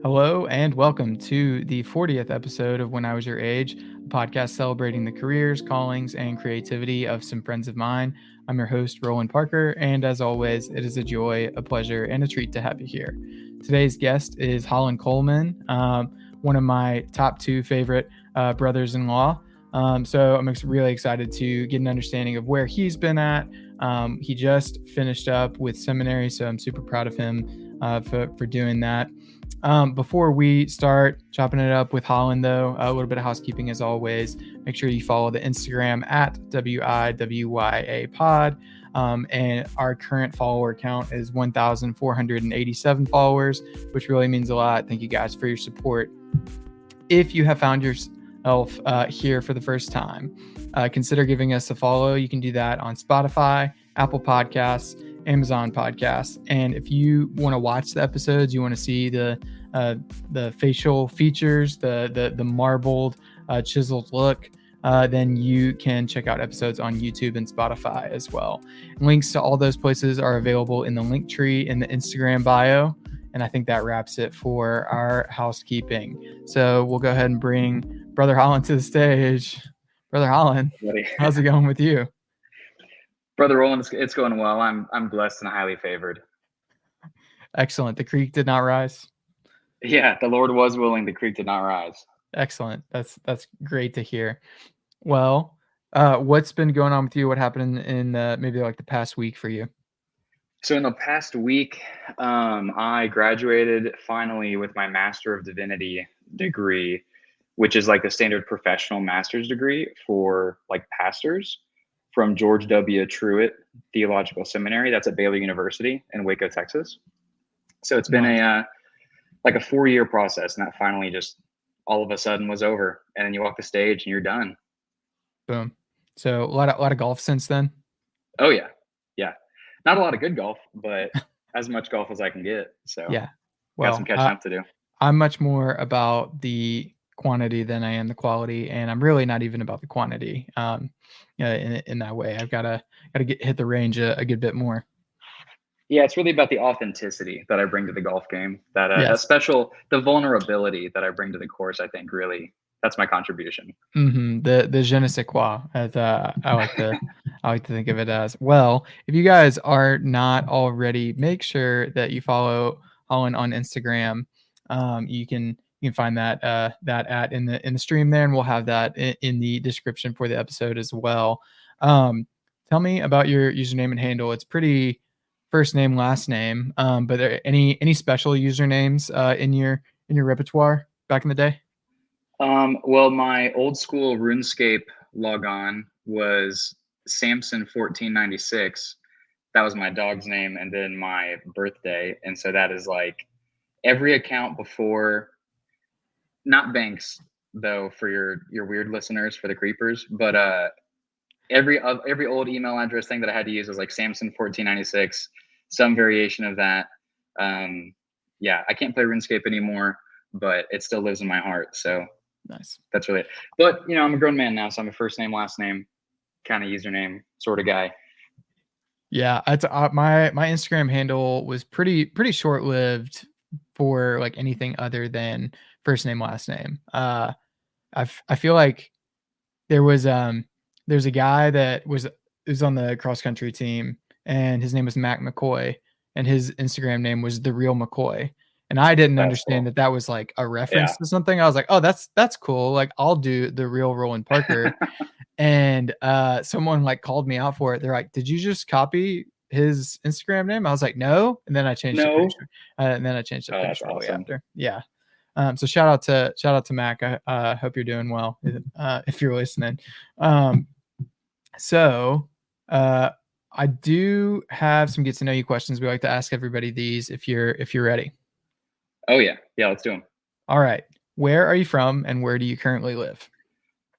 Hello and welcome to the 40th episode of When I Was Your Age, a podcast celebrating the careers, callings, and creativity of some friends of mine. I'm your host, Roland Parker, and as always, it is a joy, a pleasure, and a treat to have you here. Today's guest is Holland Coleman, one of my top two favorite brothers-in-law. So I'm really excited to get an understanding of where he's been at. He just finished up with seminary, so I'm super proud of him for doing that. Before we start chopping it up with Holland, though, a little bit of housekeeping as always. Make sure you follow the Instagram at WIWYA pod. And our current follower count is 1,487 followers, which really means a lot. Thank you guys for your support. If you have found yourself here for the first time, consider giving us a follow. You can do that on Spotify, Apple Podcasts, Amazon Podcasts. And if you want to watch the episodes, you want to see the facial features, the marbled, chiseled look, then you can check out episodes on YouTube and Spotify as well. Links to all those places are available in the link tree in the Instagram bio. And I think that wraps it for our housekeeping. So we'll go ahead and bring Brother Holland to the stage. Brother Holland, how's it going with you? Brother Roland, it's going well. I'm blessed and highly favored. Excellent. The creek did not rise. Yeah, the Lord was willing. The creek did not rise. Excellent. That's great to hear. Well, what's been going on with you? What happened in maybe like the past week for you? So in the past week, I graduated finally with my Master of Divinity degree, which is like the standard professional master's degree for like pastors, from George W Truett Theological Seminary. That's at Baylor University in Waco, Texas. So it's been a 4-year process, and that finally just all of a sudden was over. And then you walk the stage and you're done. Boom. So a lot of golf since then. Oh yeah. Not a lot of good golf, but as much golf as I can get. So yeah, well, got some catching up to do. I'm much more about the quantity than I am the quality, and I'm really not even about the quantity. In that way, I've got to hit the range a good bit more. Yeah, it's really about the authenticity that I bring to the golf game. The vulnerability that I bring to the course. I think really that's my contribution. The je ne sais quoi, as I like to think of it as. Well, if you guys are not already, make sure that you follow Holland on Instagram. You can find that at in the stream there, and we'll have that in the description for the episode as well. Tell me about your username and handle. It's pretty first name, last name. But are any special usernames in your repertoire back in the day? Well, my old school RuneScape logon was Samson1496. That was my dog's name, and then my birthday. And so that is like every account before, not Banks though, for your weird listeners, for the creepers, but every old email address thing that I had to use was like Samson1496, some variation of that. Yeah, I can't play RuneScape anymore, but it still lives in my heart. So nice. That's really it. But I'm a grown man now, so I'm a first name, last name kind of username sort of guy. Yeah, it's my Instagram handle was pretty short lived for like anything other than first name, last name. I feel like there's a guy that was on the cross country team, and his name was Mac McCoy, and his Instagram name was The Real McCoy. And I didn't understand cool. that was like a reference to something. I was like, oh, that's cool. Like, I'll do The Real Roland Parker. And someone like called me out for it. They're like, did you just copy his Instagram name? I was like, no. And then I changed it. And then I changed it pretty shortly after. Yeah. So shout out to Mac. I hope you're doing well if you're listening. So I do have some get to know you questions. We like to ask everybody these if you're ready. Oh yeah. Let's do them. All right. Where are you from, and where do you currently live?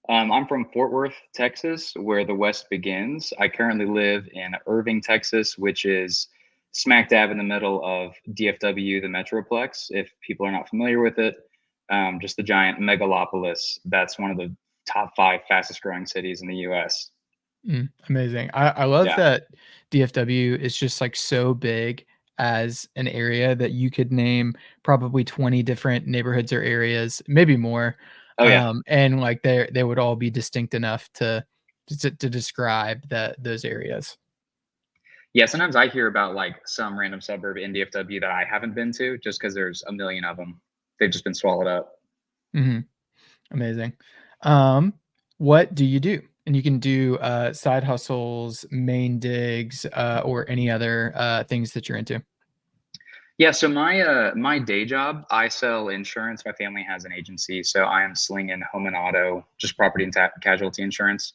I'm from Fort Worth, Texas, where the West begins. I currently live in Irving, Texas, which is smack dab in the middle of DFW, the Metroplex. If people are not familiar with it, just the giant megalopolis. That's one of the top 5 fastest growing cities in the U.S. Amazing. I love that DFW is just like so big as an area that you could name probably 20 different neighborhoods or areas, maybe more. Oh yeah. And like they would all be distinct enough to describe those areas. Yeah, sometimes I hear about like some random suburb in DFW that I haven't been to just because there's a million of them. They've just been swallowed up. Hmm. Amazing. Um, what do you do? And you can do side hustles, main digs, or any other things that you're into. Yeah, so my day job, I sell insurance. My family has an agency, so I am slinging home and auto, just property and casualty insurance.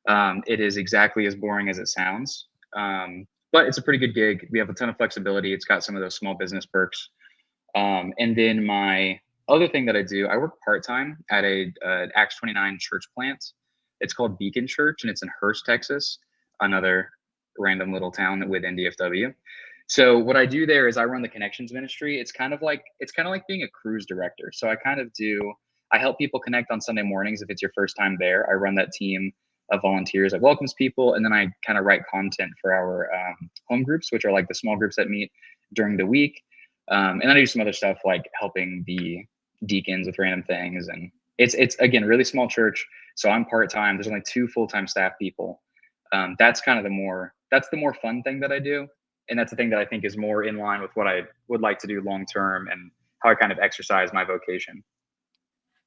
It is exactly as boring as it sounds, but it's a pretty good gig. We have a ton of flexibility. It's got some of those small business perks. And then my other thing that I do, I work part time at a Acts 29 church plant. It's called Beacon Church, and it's in Hurst, Texas, another random little town within DFW. So what I do there is I run the connections ministry. It's kind of like being a cruise director. So I help people connect on Sunday mornings if it's your first time there. I run that team of volunteers that welcomes people, and then I kind of write content for our home groups, which are like the small groups that meet during the week. And then I do some other stuff like helping the deacons with random things. And it's again really small church, so I'm part time. There's only 2 full-time staff people. That's kind of the more fun thing that I do, and that's the thing that I think is more in line with what I would like to do long term and how I kind of exercise my vocation.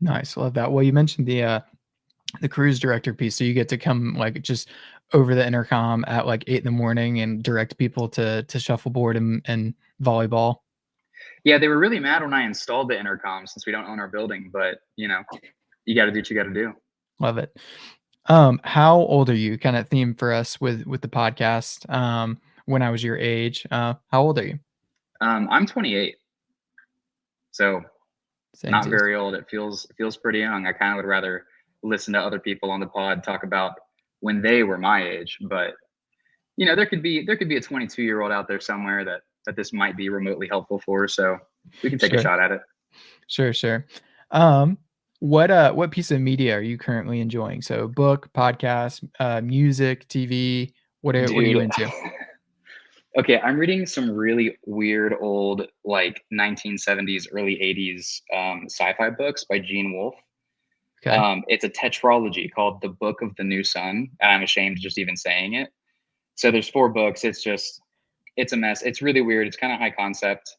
Nice, love that. Well, you mentioned the cruise director piece, so you get to come like just over the intercom at like 8 in the morning and direct people to shuffleboard and volleyball. Yeah, they were really mad when I installed the intercom since we don't own our building, but you got to do what you got to do. Love it. How old are you? Kind of theme for us with the podcast. When I was your age, how old are you? I'm 28, so Same not as very old. It feels pretty young. I kind of would rather listen to other people on the pod talk about when they were my age, but there could be a 22-year-old out there somewhere that this might be remotely helpful for. So we can take a Sure, shot at it. sure. Um, what piece of media are you currently enjoying? So book, podcast, music, TV. What are you Dude, into? okay, I'm reading some really weird old like 1970s, early 80s sci-fi books by Gene Wolfe. Okay, It's a tetralogy called The Book of the New Sun, and I'm ashamed just even saying it. So there's 4 books. It's a mess. It's really weird. It's kind of high concept,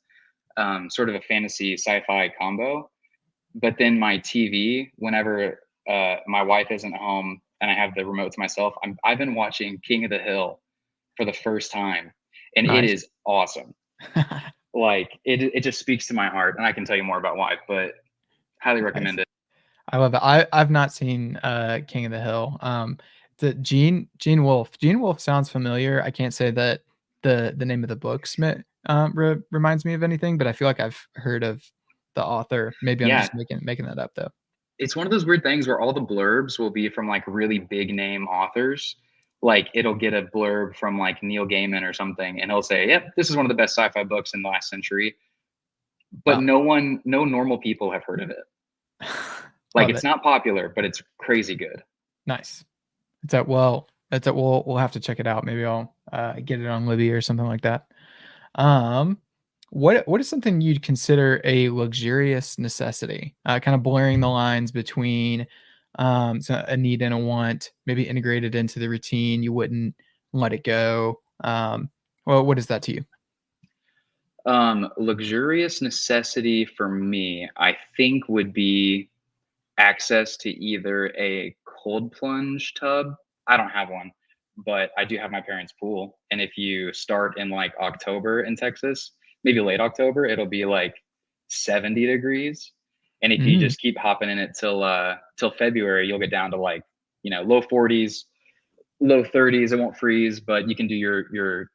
sort of a fantasy sci-fi combo. But then my TV, whenever my wife isn't home and I have the remote to myself, I've been watching King of the Hill for the first time, and it nice. is awesome. Like it just speaks to my heart, and I can tell you more about why, but highly Nice. recommend it. I love it. I've not seen King of the Hill. The Gene Wolfe. Gene Wolfe sounds familiar. I can't say that the name of the book reminds me of anything, but I feel like I've heard of the author. Maybe I'm Yeah, just making that up though. it's one of those weird things where all the blurbs will be from like really big name authors. Like it'll get a blurb from like Neil Gaiman or something, and he'll say, "Yep, this is one of the best sci-fi books in the last century." But Wow. no normal people have heard of it. Like Love it's it. not popular, but it's crazy good. Nice. We'll have to check it out. Maybe I'll get it on Libby or something like that. Um, what is something you'd consider a luxurious necessity? Kind of blurring the lines between so a need and a want, maybe integrated into the routine. You wouldn't let it go. Well, what is that to you? Luxurious necessity for me, I think, would be access to either a cold plunge tub. I don't have one, but I do have my parents' pool. And if you start in like October in Texas, maybe late October, it'll be like 70 degrees. And if you Mm, just keep hopping in it till February, you'll get down to like, low 40s, low 30s. It won't freeze, but you can do your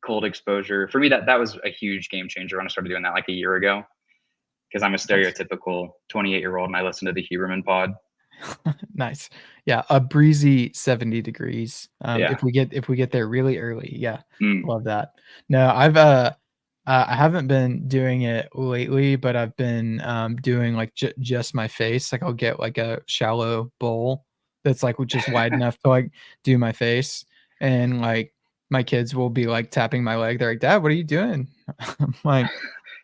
cold exposure. For me, that was a huge game changer when I started doing that like a year ago, because I'm a nice. stereotypical 28-year-old and I listen to the Huberman pod. Nice. Yeah, a breezy 70 degrees. Yeah. If we get there really early. Yeah. Mm. Love that. No, I haven't been doing it lately, but I've been doing like just my face. Like I'll get like a shallow bowl that's like just wide enough to like do my face, and like my kids will be like tapping my leg. They're like, "Dad, what are you doing?" I'm like,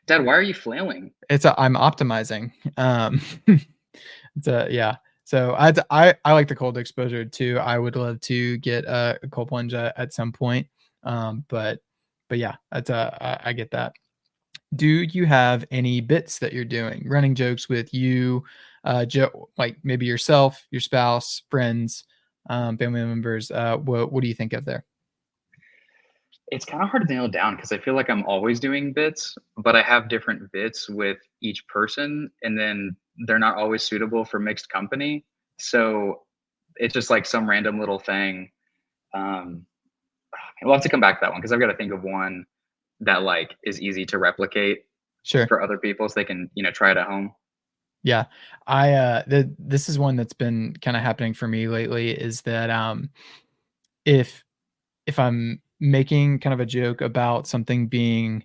Dad, why are you flailing? I'm optimizing. Yeah. So I like the cold exposure too. I would love to get a cold plunge at some point. But yeah, I get that. Do you have any bits that you're doing? Running jokes with you, like maybe yourself, your spouse, friends, family members. What do you think of there? It's kind of hard to nail down because I feel like I'm always doing bits, but I have different bits with each person, and then they're not always suitable for mixed company. So it's just like some random little thing. Um, we'll have to come back to that one because I've got to think of one that like is easy to replicate Sure. for other people so they can, try it at home. Yeah. This is one that's been kind of happening for me lately is that if I'm making kind of a joke about something being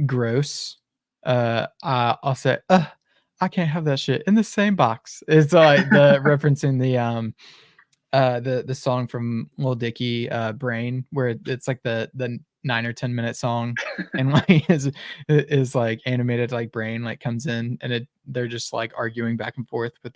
gross, I'll say, "Ugh, I can't have that shit in the same box." It's like the referencing the song from Lil Dicky, "Brain," where it's like the 9 or 10-minute song, and, like, is, like, animated, like, Brain, like, comes in, and they're just, like, arguing back and forth with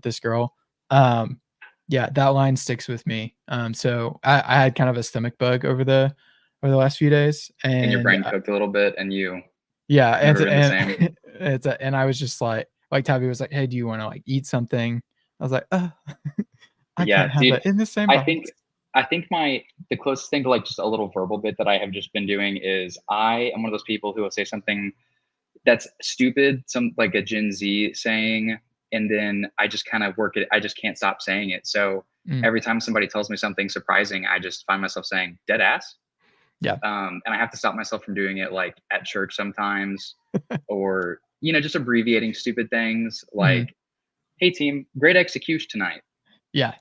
this girl. Um, yeah, that line sticks with me. So I had kind of a stomach bug over the last few days, And your and, brain cooked a little bit and you yeah, never been the same. and I was just like Tabby was like, "Hey, do you wanna, like, eat something?" I was like, I Yeah, can't have dude. that in the same I box." think I think the closest thing to like just a little verbal bit that I have just been doing is I am one of those people who will say something that's stupid, some like a Gen Z saying, and then I just kind of work it. I just can't stop saying it. So Mm, every time somebody tells me something surprising, I just find myself saying dead ass. yeah. And I have to stop myself from doing it like at church sometimes, or just abbreviating stupid things Mhm. like, "Hey team, great execution tonight." Yeah,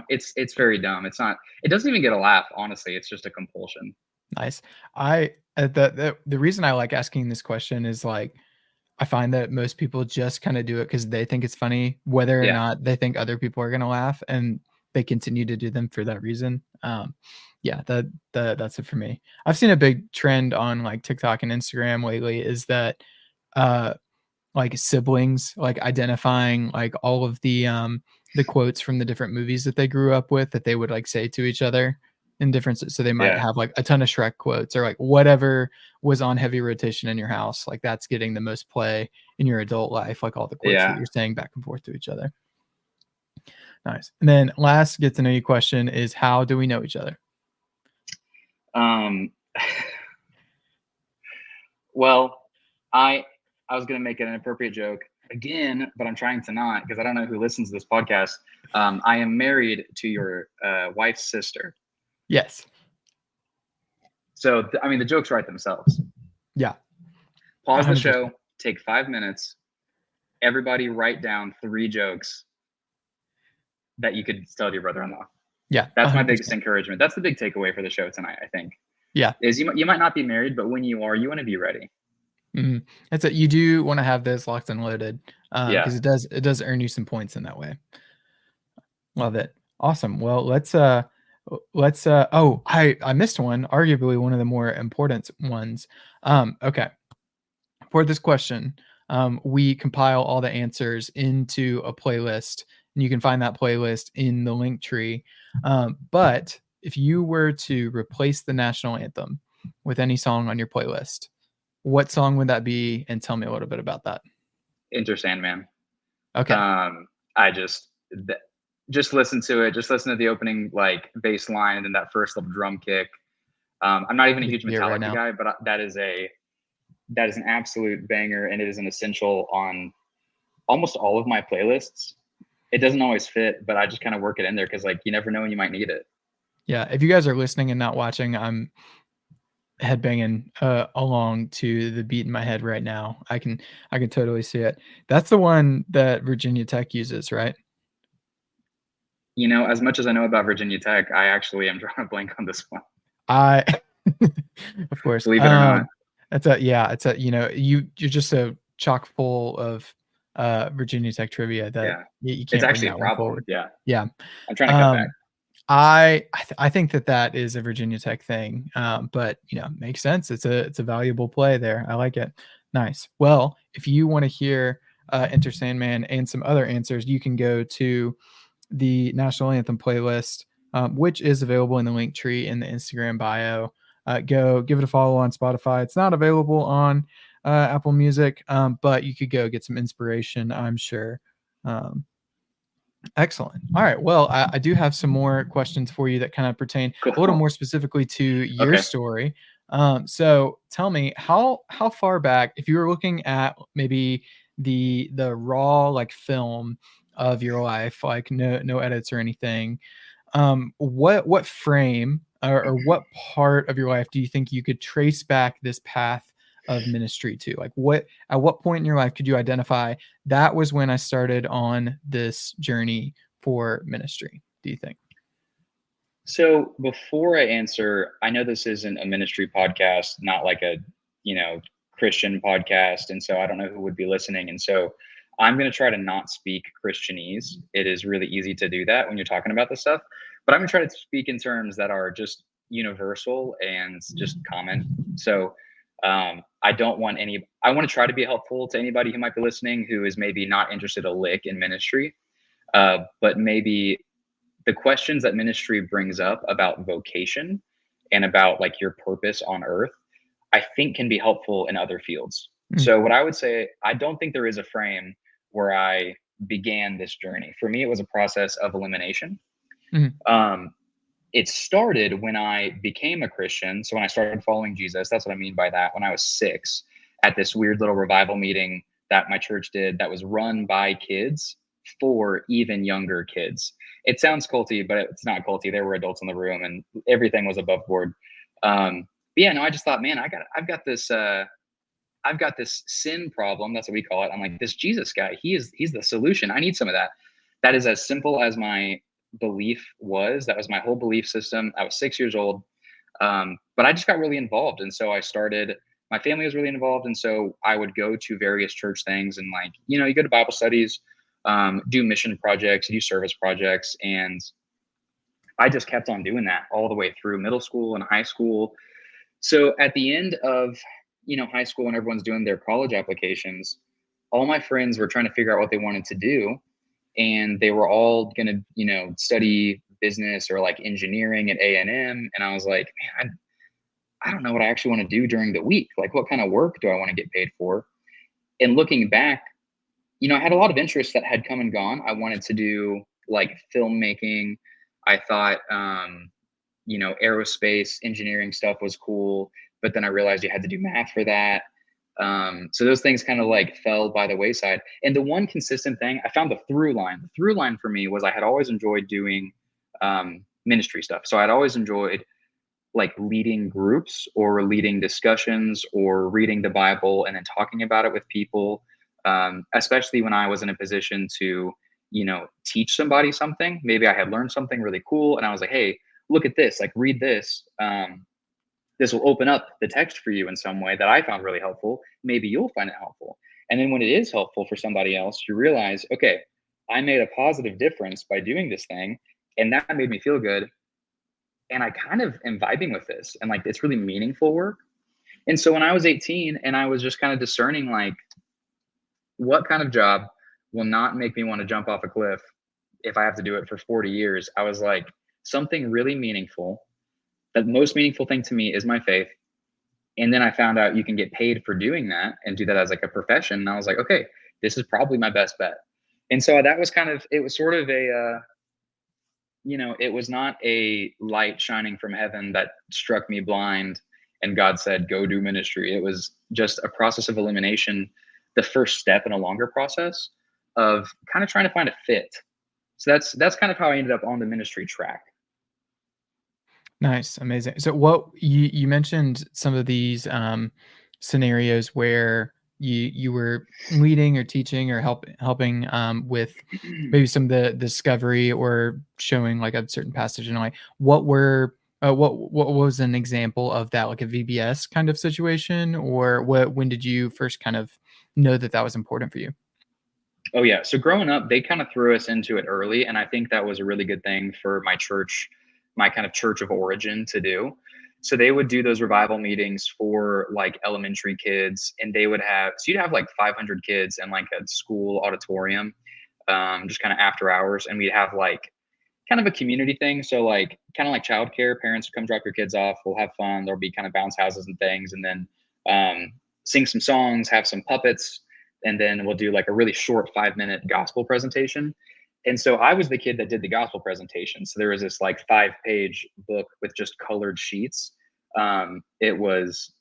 It's very dumb. It's not. It doesn't even get a laugh. Honestly, it's just a compulsion. nice. I the reason I like asking this question is, like, I find that most people just kinda do it because they think it's funny, whether or Yeah, not they think other people are gonna laugh, and they continue to do them for that reason. Yeah, that's it for me. I've seen a big trend on, like, TikTok and Instagram lately is that, uh like siblings, like identifying like all of the quotes from the different movies that they grew up with that they would like say to each other in different so they might yeah, have like a ton of Shrek quotes or like whatever was on heavy rotation in your house, like that's getting the most play in your adult life, like all the quotes that yeah. you're saying back and forth to each other. Nice. And then last get to know you question is how do we know each other? Um, well, I I was gonna make an inappropriate joke again, but I'm trying to not because I don't know who listens to this podcast. I am married to your wife's sister, Yes. so I mean the jokes write themselves. Yeah. Pause the 100%. show, take 5 minutes. Everybody write down 3 jokes that you could tell to your brother-in-law. Yeah. That's my biggest 100%. encouragement. That's the big takeaway for the show tonight. I think Yeah. is you might not be married, but when you are, you want to be ready. Mhm. It's a you do wanna have those locked and loaded, Yeah. because it does earn you some points in that way. Love it. Awesome. Well, oh, I missed one, arguably one of the more important ones. Okay. For this question, we compile all the answers into a playlist, and you can find that playlist in the link tree. But if you were to replace the national anthem with any song on your playlist, what song would that be? And tell me a little bit about that. Enter Sandman. Okay. I just listen to it. Just listen to the opening like bass line and then that first little drum kick. I'm not even a I can huge see it right Metallica now. guy, but that is an absolute banger, and it is an essential on almost all of my playlists. It doesn't always fit, but I just kind of work it in there because like you never know when you might need it. Yeah. If you guys are listening and not watching, I'm headbanging along to the beat in my head right now. I can totally see it. That's the one that Virginia Tech uses, right? As much as I know about Virginia Tech, I actually am drawing a blank on this one. I of course. Believe it or not. It's a you're just so chock full of Virginia Tech trivia that Yeah. you It's can't bring actually a that one problem. forward. Yeah. Yeah. I'm trying to cut back. Um I think that is a Virginia Tech thing, but makes sense. It's a valuable play there. I like it. Nice. Well, if you want to hear Enter Sandman and some other answers, you can go to the National Anthem playlist, which is available in the link tree in the Instagram bio. Go give it a follow on Spotify. It's not available on Apple Music, but you could go get some inspiration, I'm sure. Excellent. All right. Well, I do have some more questions for you that kind of pertain a little Cool. more specifically to your Okay. story. So tell me how far back, if you were looking at maybe the raw like film of your life, like no edits or anything, what frame or what part of your life do you think you could trace back this path of ministry to? Like at what point in your life could you identify that was when I started on this journey for ministry, do you think? So before I answer, I know this isn't a ministry podcast, not like a, Christian podcast. And so I don't know who would be listening. And so I'm going to try to not speak Christianese. It is really easy to do that when you're talking about this stuff. But I'm going to try to speak in terms that are just universal and just common. So I don't want I want to try to be helpful to anybody who might be listening who is maybe not interested a lick in ministry, but maybe the questions that ministry brings up about vocation and about like your purpose on earth, I think can be helpful in other fields. Mm, So what I would say, I don't think there is a frame where I began this journey. For me, it was a process of elimination. mm, Um, it started when I became a Christian. So when I started following Jesus, that's what I mean by that. When I was 6, at this weird little revival meeting that my church did that was run by kids for even younger kids. It sounds culty, but it's not culty. There were adults in the room and everything was above board. But yeah, no, I just thought, man, I've got this sin problem. That's what we call it. I'm like, this Jesus guy, he's the solution. I need some of that. That is as simple as my belief was. That was my whole belief system. I was 6 years old. But I just got really involved. And so my family was really involved. And so I would go to various church things and like, you go to Bible studies, do mission projects, do service projects. And I just kept on doing that all the way through middle school and high school. So at the end of, high school when everyone's doing their college applications, all my friends were trying to figure out what they wanted to do. And they were all going to, study business or like engineering at A&M. And I was like, man, I don't know what I actually want to do during the week. Like, what kind of work do I want to get paid for? And looking back, I had a lot of interests that had come and gone. I wanted to do like filmmaking. I thought, aerospace engineering stuff was cool, but then I realized you had to do math for that. So those things kind of like fell by the wayside. And the one consistent thing I found, the through line for me was I had always enjoyed doing ministry stuff. So I'd always enjoyed like leading groups or leading discussions or reading the Bible and then talking about it with people, especially when I was in a position to, teach somebody something. Maybe I had learned something really cool and I was like, hey, look at this, like read this. This will open up the text for you in some way that I found really helpful. Maybe you'll find it helpful. And then when it is helpful for somebody else, you realize, okay, I made a positive difference by doing this thing. And that made me feel good. And I kind of am vibing with this and like it's really meaningful work. And so when I was 18 and I was just kind of discerning like what kind of job will not make me want to jump off a cliff if I have to do it for 40 years, I was like, something really meaningful. The most meaningful thing to me is my faith. And then I found out you can get paid for doing that and do that as like a profession. And I was like, okay, this is probably my best bet. And so that was it was sort of it was not a light shining from heaven that struck me blind and God said, go do ministry. It was just a process of elimination, the first step in a longer process of kind of trying to find a fit. So that's kind of how I ended up on the ministry track. nice. Amazing. So what you mentioned some of these scenarios where you were leading or teaching or helping with maybe some of the discovery or showing like a certain passage and like what was an example of that, like a VBS kind of situation, or when did you first kind of know that was important for you? Oh yeah. So growing up, they kind of threw us into it early. And I think that was a really good thing for my church my kind of church of origin to do. So they would do those revival meetings for like elementary kids, and they would have, so you'd have like 500 kids in like a school auditorium, just kind of after hours. And we'd have like kind of a community thing. So like kind of like childcare, parents come drop your kids off. We'll have fun. There'll be kind of bounce houses and things, and then sing some songs, have some puppets, and then we'll do like a really short 5-minute gospel presentation. And so I was the kid that did the gospel presentation. So there was this like 5-page book with just colored sheets. It was,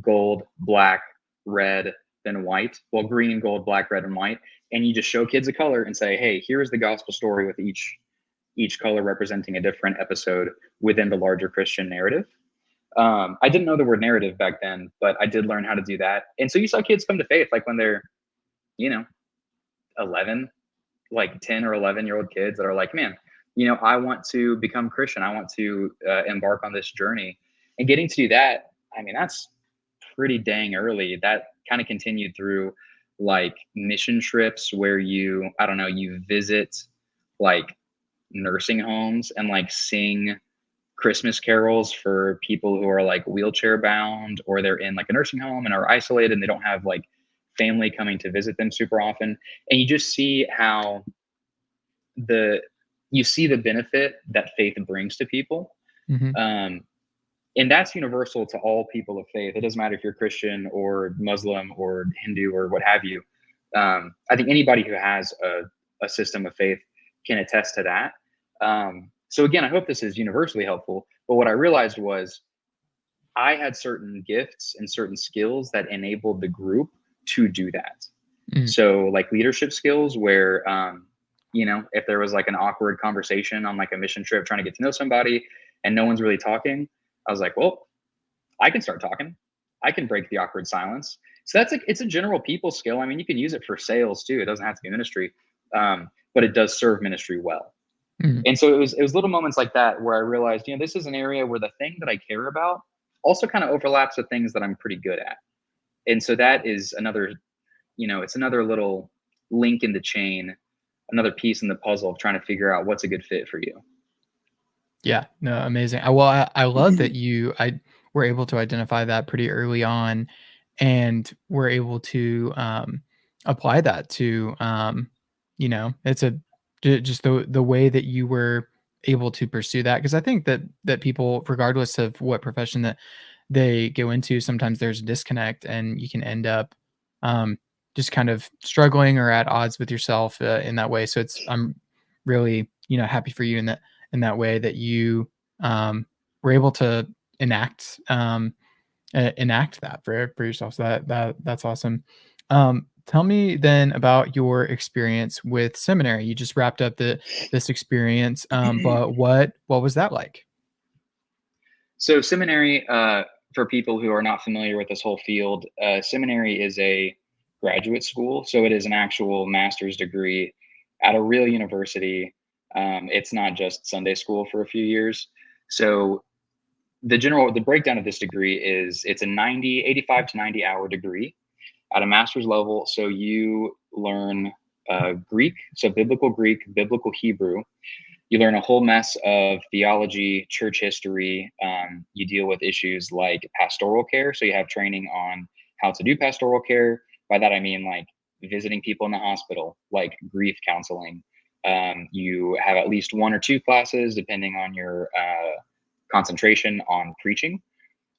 gold, black, red, then white. Well, green, gold, black, red, and white. And you just show kids a color and say, hey, here's the gospel story with each color representing a different episode within the larger Christian narrative. I didn't know the word narrative back then, but I did learn how to do that. And so you saw kids come to faith like when they're, 11, like 10 or 11-year-old kids that are like, man, I want to become Christian. I want to embark on this journey. And getting to do that, I mean, that's pretty dang early. That kind of continued through like mission trips where you visit like nursing homes and like sing Christmas carols for people who are like wheelchair bound, or they're in like a nursing home and are isolated and they don't have like family coming to visit them super often. And you just see how you see the benefit that faith brings to people. Mm-hmm. And that's universal to all people of faith. It doesn't matter if you're Christian or Muslim or Hindu or what have you. I think anybody who has a system of faith can attest to that. So again, I hope this is universally helpful. But what I realized was I had certain gifts and certain skills that enabled the group to do that. Mm. So like leadership skills where, if there was like an awkward conversation on like a mission trip trying to get to know somebody and no one's really talking, I was like, well, I can start talking. I can break the awkward silence. So it's a general people skill. I mean, you can use it for sales too. It doesn't have to be ministry, but it does serve ministry well. Mm. And so it was little moments like that where I realized, this is an area where the thing that I care about also kind of overlaps with things that I'm pretty good at. And so that is another, it's another little link in the chain, another piece in the puzzle of trying to figure out what's a good fit for you. Yeah, no, amazing. I love that I were able to identify that pretty early on, and were able to apply that to it's just the way that you were able to pursue that, because I think that people, regardless of what profession that they go into, sometimes there's a disconnect, and you can end up just kind of struggling or at odds with yourself in that way. So I'm really happy for you in that way, that you were able to enact that for yourself. So that's awesome. Tell me then about your experience with seminary. You just wrapped up this experience, but what was that like? So seminary, for people who are not familiar with this whole field, seminary is a graduate school. So it is an actual master's degree at a real university. It's not just Sunday school for a few years. So the breakdown of this degree is it's a 85 to 90 hour degree at a master's level. So you learn Greek, so biblical Greek, biblical Hebrew. You learn a whole mess of theology, church history. You deal with issues like pastoral care. So you have training on how to do pastoral care. By that, I mean like visiting people in the hospital, like grief counseling. You have at least 1 or 2 classes, depending on your concentration, on preaching.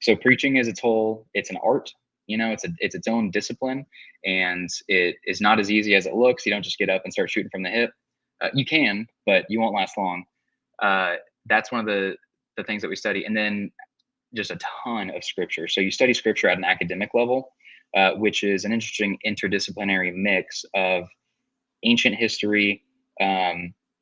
So preaching is it's an art. It's its own discipline, and it is not as easy as it looks. You don't just get up and start shooting from the hip. You can, but you won't last long. That's one of the things that we study. And then just a ton of scripture. So you study scripture at an academic level, which is an interesting interdisciplinary mix of ancient history,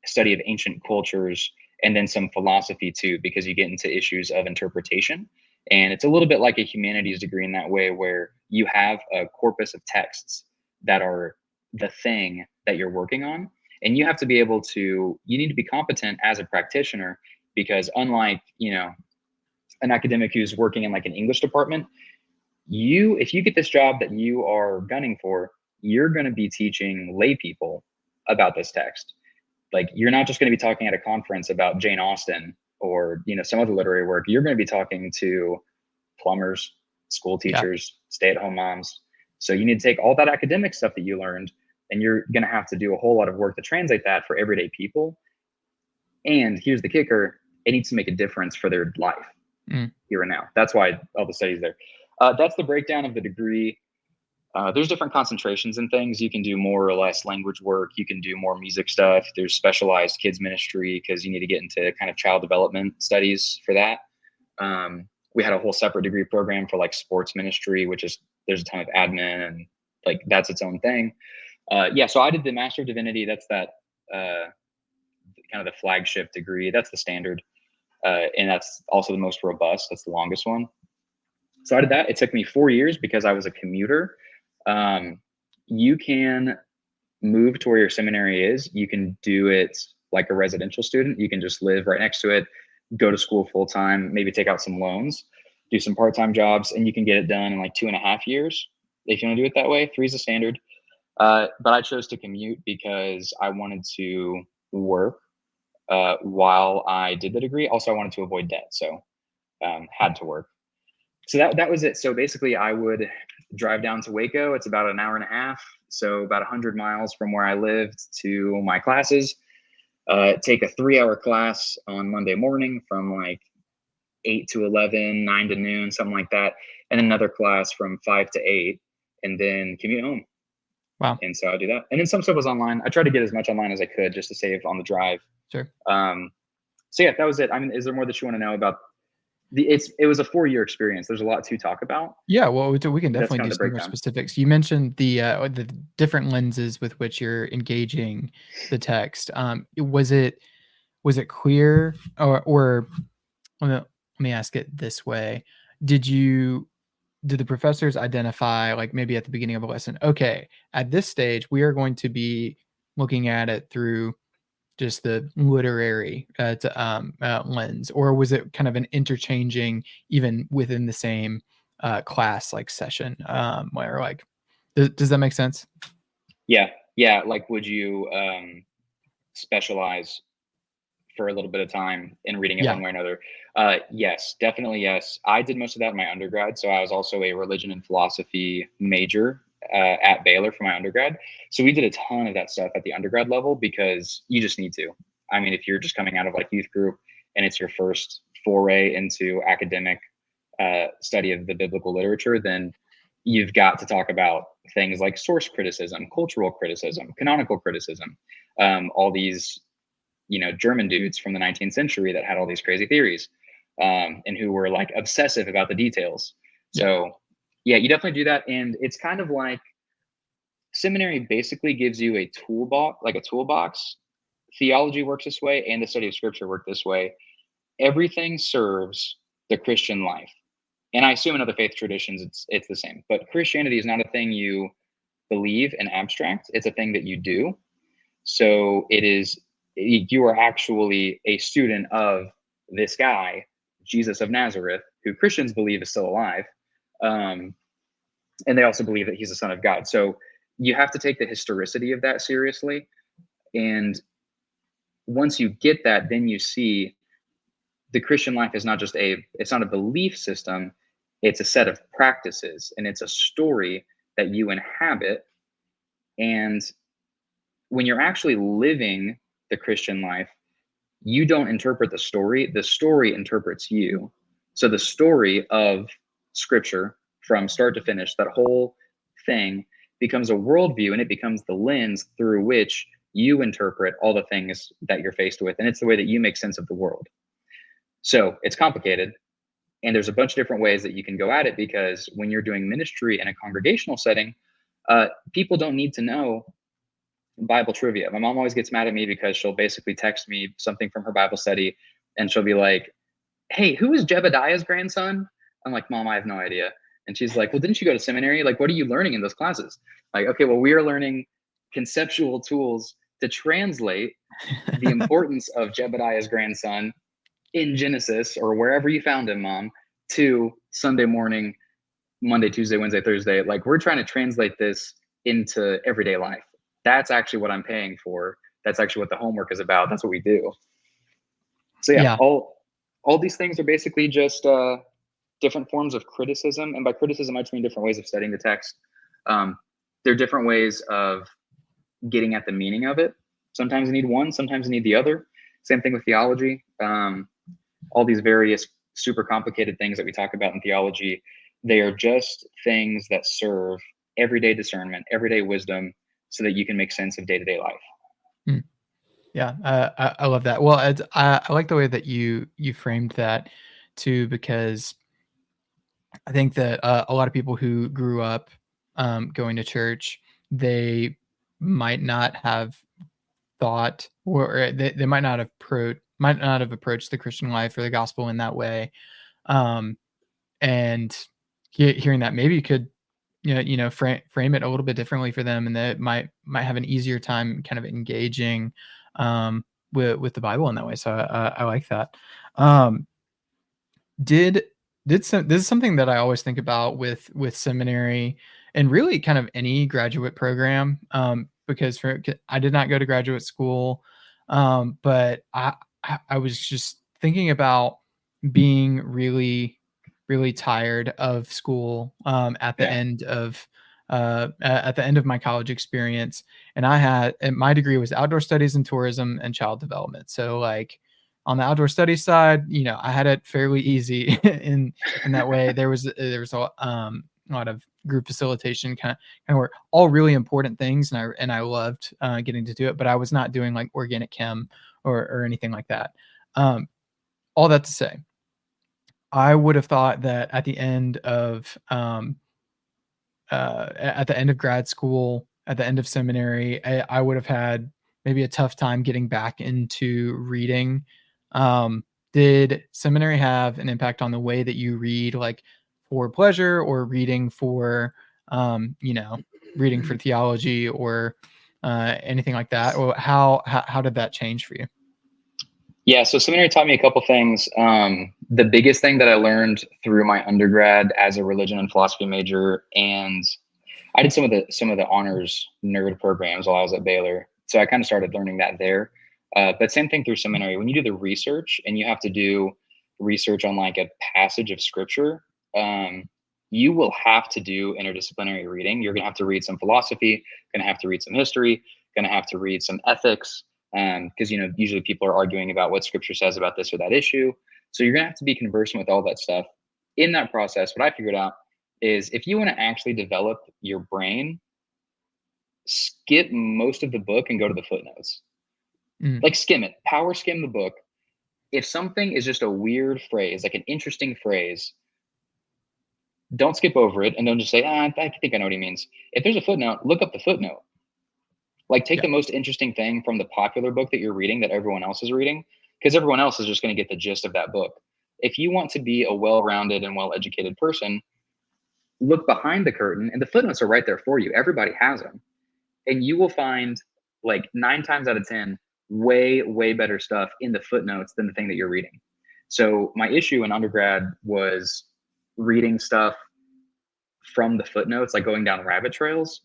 study of ancient cultures, and then some philosophy too, because you get into issues of interpretation. And it's a little bit like a humanities degree in that way, where you have a corpus of texts that are the thing that you're working on. And you have to be you need to be competent as a practitioner, because unlike, an academic who's working in like an English department, if you get this job that you are gunning for, you're going to be teaching lay people about this text. Like, you're not just going to be talking at a conference about Jane Austen or, some other literary work, you're going to be talking to plumbers, school Yeah. teachers, stay-at-home moms. So you need to take all that academic stuff that you learned, and you're going to have to do a whole lot of work to translate that for everyday people. And here's the kicker: it needs to make a difference for their life here and now. That's why all the studies there. That's the breakdown of the degree. There's different concentrations and things. You can do more or less language work. You can do more music stuff. There's specialized kids ministry because you need to get into kind of child development studies for that. We had a whole separate degree program for like sports ministry, which is, there's a ton of admin and like that's its own thing. So I did the Master of Divinity. That's that kind of the flagship degree. That's the standard. And that's also the most robust. That's the longest one. So I did that. It took me 4 years because I was a commuter. You can move to where your seminary is. You can do it like a residential student. You can just live right next to it, go to school full time, maybe take out some loans, do some part-time jobs, and you can get it done in like 2.5 years. If you want to do it that way, 3 is the standard. But I chose to commute because I wanted to work while I did the degree. Also, I wanted to avoid debt, so had to work. So that was it. So basically, I would drive down to Waco. It's about an hour and a half, so about 100 miles from where I lived to my classes. Take a 3-hour class on Monday morning from like 8 to 11, 9 to noon, something like that, and another class from 5 to 8, and then commute home. Wow. And so I do that. And then some stuff was online. I tried to get as much online as I could just to save on the drive. Sure. So yeah, that was it. I mean, is there more that you want to know about? It was a 4-year experience. There's a lot to talk about. Yeah, well, we can definitely kind do of the some more breakdown. specifics. You mentioned the different lenses with which you're engaging the text. Was it clear, or let me ask it this way: Did the professors identify, like maybe at the beginning of a lesson, okay, at this stage we are going to be looking at it through just the literary lens, or was it kind of an interchanging even within the same class like session, where like does that make sense? Yeah. Like, would you specialize for a little bit of time in reading it Yeah. one way or another? Yes, definitely yes. I did most of that in my undergrad. So I was also a religion and philosophy major at Baylor for my undergrad. So we did a ton of that stuff at the undergrad level because you just need to. I mean, if you're just coming out of like youth group and it's your first foray into academic study of the biblical literature, then you've got to talk about things like source criticism, cultural criticism, canonical criticism, all these German dudes from the 19th century that had all these crazy theories, and who were like obsessive about the details. So yeah, you definitely do that. And it's kind of like seminary basically gives you a toolbox. Theology works this way and the study of scripture work this way. Everything serves the Christian life. And I assume in other faith traditions, it's the same, but Christianity is not a thing you believe in abstract. It's a thing that you do. So you are actually a student of this guy, Jesus of Nazareth, who Christians believe is still alive. And they also believe that he's the Son of God. So you have to take the historicity of that seriously. And once you get that, then you see the Christian life is it's not a belief system. It's a set of practices, and it's a story that you inhabit. And when you're actually living the Christian life, you don't interpret the story interprets you. So the story of scripture from start to finish, that whole thing becomes a worldview, and it becomes the lens through which you interpret all the things that you're faced with. And it's the way that you make sense of the world. So it's complicated. And there's a bunch of different ways that you can go at it, because when you're doing ministry in a congregational setting, people don't need to know Bible trivia. My mom always gets mad at me because she'll basically text me something from her Bible study, and she'll be like, "Hey, who is Jebediah's grandson?" I'm like, "Mom, I have no idea." And she's like, "Well, didn't you go to seminary? Like, what are you learning in those classes?" Like, okay, well, we are learning conceptual tools to translate the importance of Jebediah's grandson in Genesis, or wherever you found him, Mom, to Sunday morning, Monday, Tuesday, Wednesday, Thursday. Like, we're trying to translate this into everyday life. That's actually what I'm paying for. That's actually what the homework is about. That's what we do. So yeah, Yeah. all these things are basically just different forms of criticism. And by criticism, I just mean different ways of studying the text. They're different ways of getting at the meaning of it. Sometimes you need one, sometimes you need the other. Same thing with theology. All these various super complicated things that we talk about in theology, they are just things that serve everyday discernment, everyday wisdom, so that you can make sense of day-to-day life. Hmm. Yeah, I love that. Well, I like the way that you framed that too, because I think that a lot of people who grew up going to church, they might not have thought, or they might not have approached the Christian life or the gospel in that way. Um, and hearing that, maybe you could frame it a little bit differently for them, and that might have an easier time kind of engaging with the Bible in that way. So I like that. Um, did this is something that I always think about with seminary and really kind of any graduate program, because I did not go to graduate school, but I was just thinking about being really tired of school at the Yeah. end of my college experience, and my degree was outdoor studies and tourism and child development. So like on the outdoor studies side, I had it fairly easy in that way. There was a lot of group facilitation kind of work, all really important things, and I loved getting to do it. But I was not doing like organic chem or anything like that. All that to say, I would have thought that at the end of grad school, at the end of seminary, I would have had maybe a tough time getting back into reading. Did seminary have an impact on the way that you read, like for pleasure or reading for theology or anything like that? Or how did that change for you? Yeah, so seminary taught me a couple things. The biggest thing that I learned through my undergrad as a religion and philosophy major, and I did some of the honors nerd programs while I was at Baylor, so I kind of started learning that there. But same thing through seminary. When you do the research and you have to do research on like a passage of scripture, you will have to do interdisciplinary reading. You're going to have to read some philosophy, going to have to read some history, going to have to read some ethics, because usually people are arguing about what scripture says about this or that issue. So you're going to have to be conversant with all that stuff. In that process, what I figured out is if you want to actually develop your brain, skip most of the book and go to the footnotes. Mm, Like skim it, power skim the book. If something is just a weird phrase, like an interesting phrase, don't skip over it and don't just say, I think I know what he means. If there's a footnote, look up the footnote. Like take yeah. the most interesting thing from the popular book that you're reading that everyone else is reading, because everyone else is just going to get the gist of that book. If you want to be a well-rounded and well-educated person, look behind the curtain, and the footnotes are right there for you. Everybody has them. And you will find like 9 times out of 10, way better stuff in the footnotes than the thing that you're reading. So my issue in undergrad was reading stuff from the footnotes, like going down rabbit trails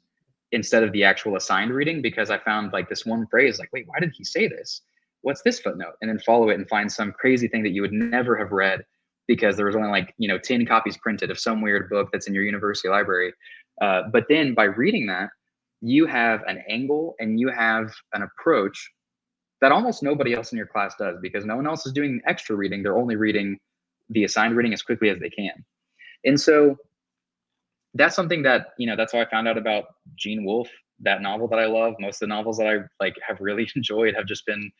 instead of the actual assigned reading, because I found like this one phrase, like, wait, why did he say this? What's this footnote? And then follow it and find some crazy thing that you would never have read because there was only like, 10 copies printed of some weird book that's in your university library. But then by reading that, you have an angle and you have an approach that almost nobody else in your class does, because no one else is doing extra reading. They're only reading the assigned reading as quickly as they can. And so that's something that, that's how I found out about Gene Wolfe, that novel that I love. Most of the novels that I like have really enjoyed have just been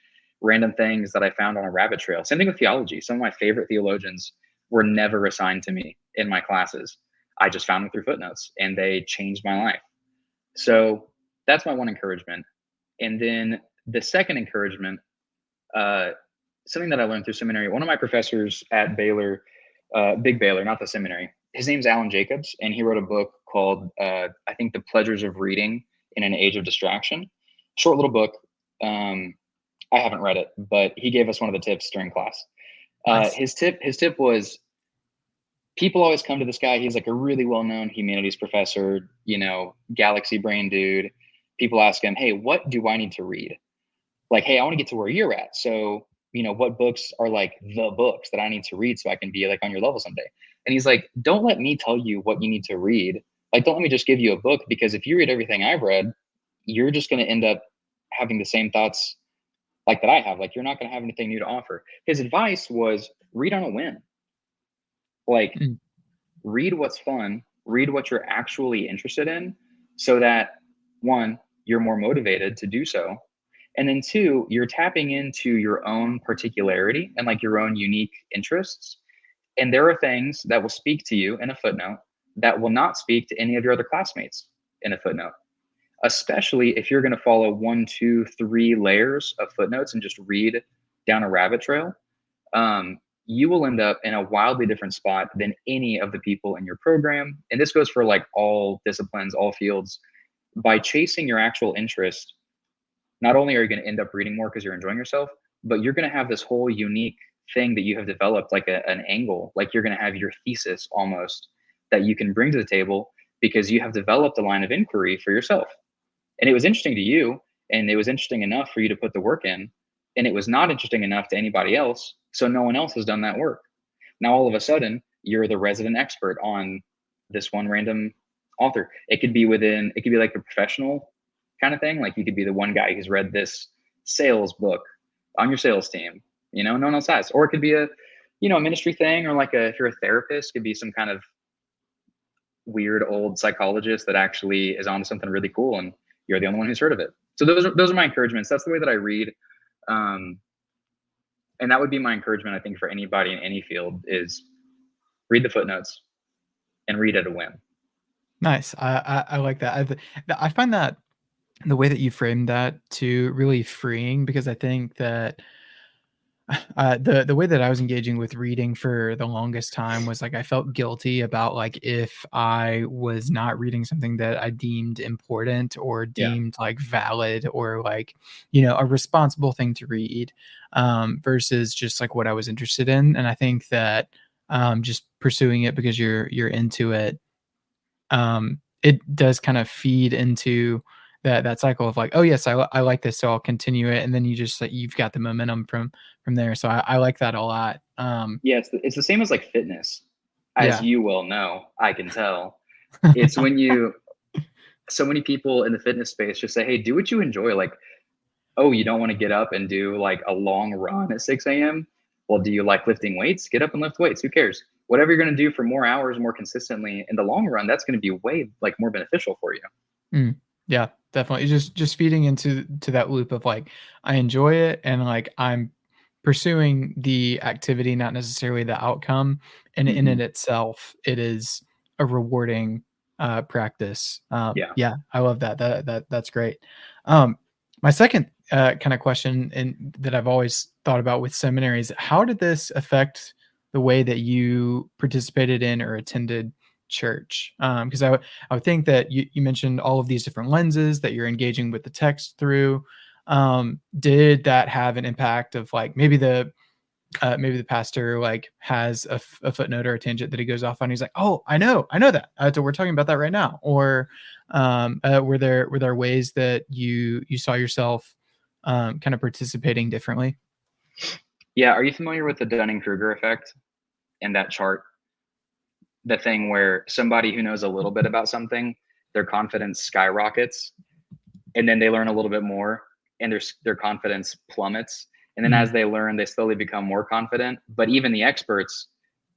random things that I found on a rabbit trail. Same thing with theology. Some of my favorite theologians were never assigned to me in my classes. I just found them through footnotes and they changed my life. So that's my one encouragement. And then the second encouragement, something that I learned through seminary, one of my professors at Baylor, Big Baylor, not the seminary, his name's Alan Jacobs, and he wrote a book called, I think, The Pleasures of Reading in an Age of Distraction. Short little book. I haven't read it, but he gave us one of the tips during class. Nice. His tip was, people always come to this guy. He's like a really well-known humanities professor, galaxy brain dude. People ask him, hey, what do I need to read? Like, hey, I want to get to where you're at. So what books are like the books that I need to read so I can be like on your level someday. And he's like, don't let me tell you what you need to read. Like, don't let me just give you a book, because if you read everything I've read, you're just going to end up having the same thoughts like that I have. Like, you're not going to have anything new to offer. His advice was read on a whim. Like, Mm. read what's fun, read what you're actually interested in, so that one, you're more motivated to do so. And then two, you're tapping into your own particularity and like your own unique interests. And there are things that will speak to you in a footnote that will not speak to any of your other classmates in a footnote, especially if you're going to follow 1, 2, 3 layers of footnotes and just read down a rabbit trail. You will end up in a wildly different spot than any of the people in your program. And this goes for like all disciplines, all fields. By chasing your actual interest, not only are you going to end up reading more because you're enjoying yourself, but you're going to have this whole unique thing that you have developed, like an angle, like you're going to have your thesis almost that you can bring to the table because you have developed a line of inquiry for yourself. And it was interesting to you, and it was interesting enough for you to put the work in, and it was not interesting enough to anybody else, so no one else has done that work. Now all of a sudden you're the resident expert on this one random author. It could be like a professional kind of thing. Like, you could be the one guy who's read this sales book on your sales team, no one else has. Or it could be a ministry thing, or like if you're a therapist, it could be some kind of weird old psychologist that actually is onto something really cool, and you're the only one who's heard of it. So those are my encouragements. That's the way that I read. And that would be my encouragement, I think, for anybody in any field, is read the footnotes and read at a whim. Nice. I like that. I find that the way that you framed that too really freeing, because I think that the way that I was engaging with reading for the longest time was like I felt guilty about like if I was not reading something that I deemed important or Yeah. deemed like valid or like a responsible thing to read, versus just like what I was interested in. And I think that just pursuing it because you're into it, it does kind of feed into that cycle of like, oh yes, I like this, so I'll continue it, and then you just like you've got the momentum from there. So I like that a lot. Yeah, it's the same as like fitness, as Yeah. you well know. I can tell. It's when so many people in the fitness space just say, hey, do what you enjoy. Like, oh, you don't want to get up and do like a long run at 6 a.m. Well, do you like lifting weights? Get up and lift weights. Who cares? Whatever you're going to do for more hours, more consistently in the long run, that's going to be way like more beneficial for you. Mm, yeah, definitely. Just feeding into that loop of like I enjoy it and like I'm pursuing the activity, not necessarily the outcome. And in Mm-hmm. it itself, it is a rewarding practice. Yeah. Yeah, I love that. That's great. My second kind of question, and that I've always thought about with seminaries, how did this affect the way that you participated in or attended church? Because I would think that you mentioned all of these different lenses that you're engaging with the text through. Did that have an impact of like maybe the pastor like has a footnote or a tangent that he goes off on? He's like, oh, I know that. So we're talking about that right now. Or were there ways that you saw yourself kind of participating differently? Yeah. Are you familiar with the Dunning-Kruger effect and that chart? The thing where somebody who knows a little bit about something, their confidence skyrockets, and then they learn a little bit more, and their confidence plummets. And then as Mm, they learn, they slowly become more confident. But even the experts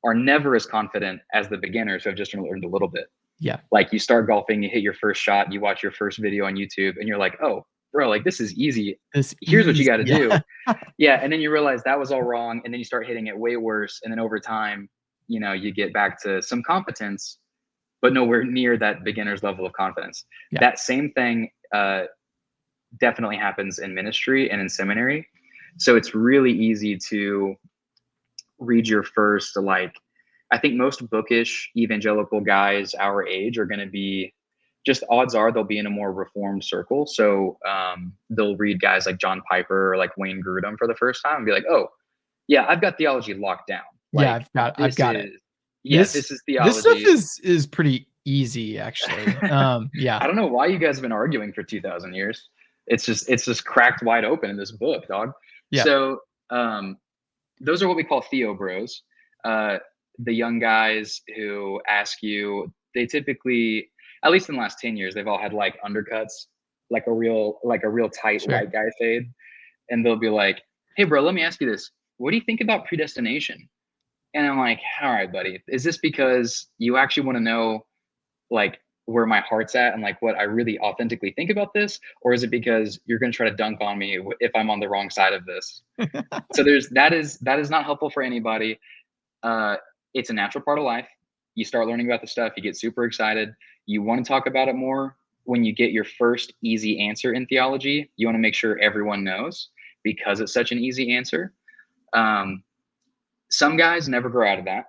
are never as confident as the beginners who have just learned a little bit. yeah. Like, you start golfing, you hit your first shot, you watch your first video on YouTube, and you're like, oh, bro, like this is easy. This Here's what you ease. got to do. Yeah. Yeah. And then you realize that was all wrong. And then you start hitting it way worse. And then over time, you get back to some competence, but nowhere near that beginner's level of confidence. Yeah. That same thing definitely happens in ministry and in seminary. So it's really easy to read your first, like, I think most bookish evangelical guys our age are going to be, just odds are they'll be in a more reformed circle. So they'll read guys like John Piper or like Wayne Grudem for the first time and be like, oh, yeah, I've got theology locked down. Yeah, Like, I've this got it. is, yeah, This this is this stuff theology. is pretty easy actually. Yeah. I don't know why you guys have been arguing for 2,000 years. It's just cracked wide open in this book, dog. Yeah. So Those are what we call Theo bros. The young guys who ask you, they typically, at least in the last 10 years, they've all had like undercuts, like a real tight Sure. white guy fade. And they'll be like, hey bro, let me ask you this. What do you think about predestination? And I'm like, all right, buddy, is this because you actually want to know like where my heart's at and like what I really authentically think about this? Or is it because you're going to try to dunk on me if I'm on the wrong side of this? So that is not helpful for anybody. It's a natural part of life. You start learning about the stuff, you get super excited. You want to talk about it more. When you get your first easy answer in theology, you want to make sure everyone knows because it's such an easy answer. Some guys never grow out of that.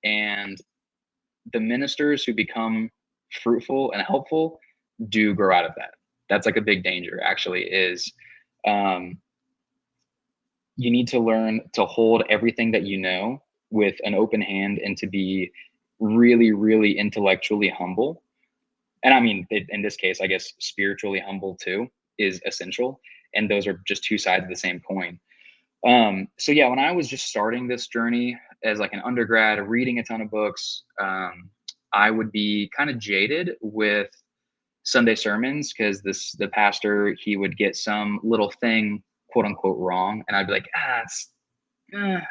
And the ministers who become fruitful and helpful do grow out of that. That's like a big danger, actually, is you need to learn to hold everything that you know with an open hand and to be really, really intellectually humble. And I mean, in this case, I guess spiritually humble too is essential. And those are just two sides of the same coin. So yeah, when I was just starting this journey as like an undergrad, reading a ton of books, I would be kind of jaded with Sunday sermons because the pastor, he would get some little thing, quote unquote, wrong, and I'd be like, Yes. I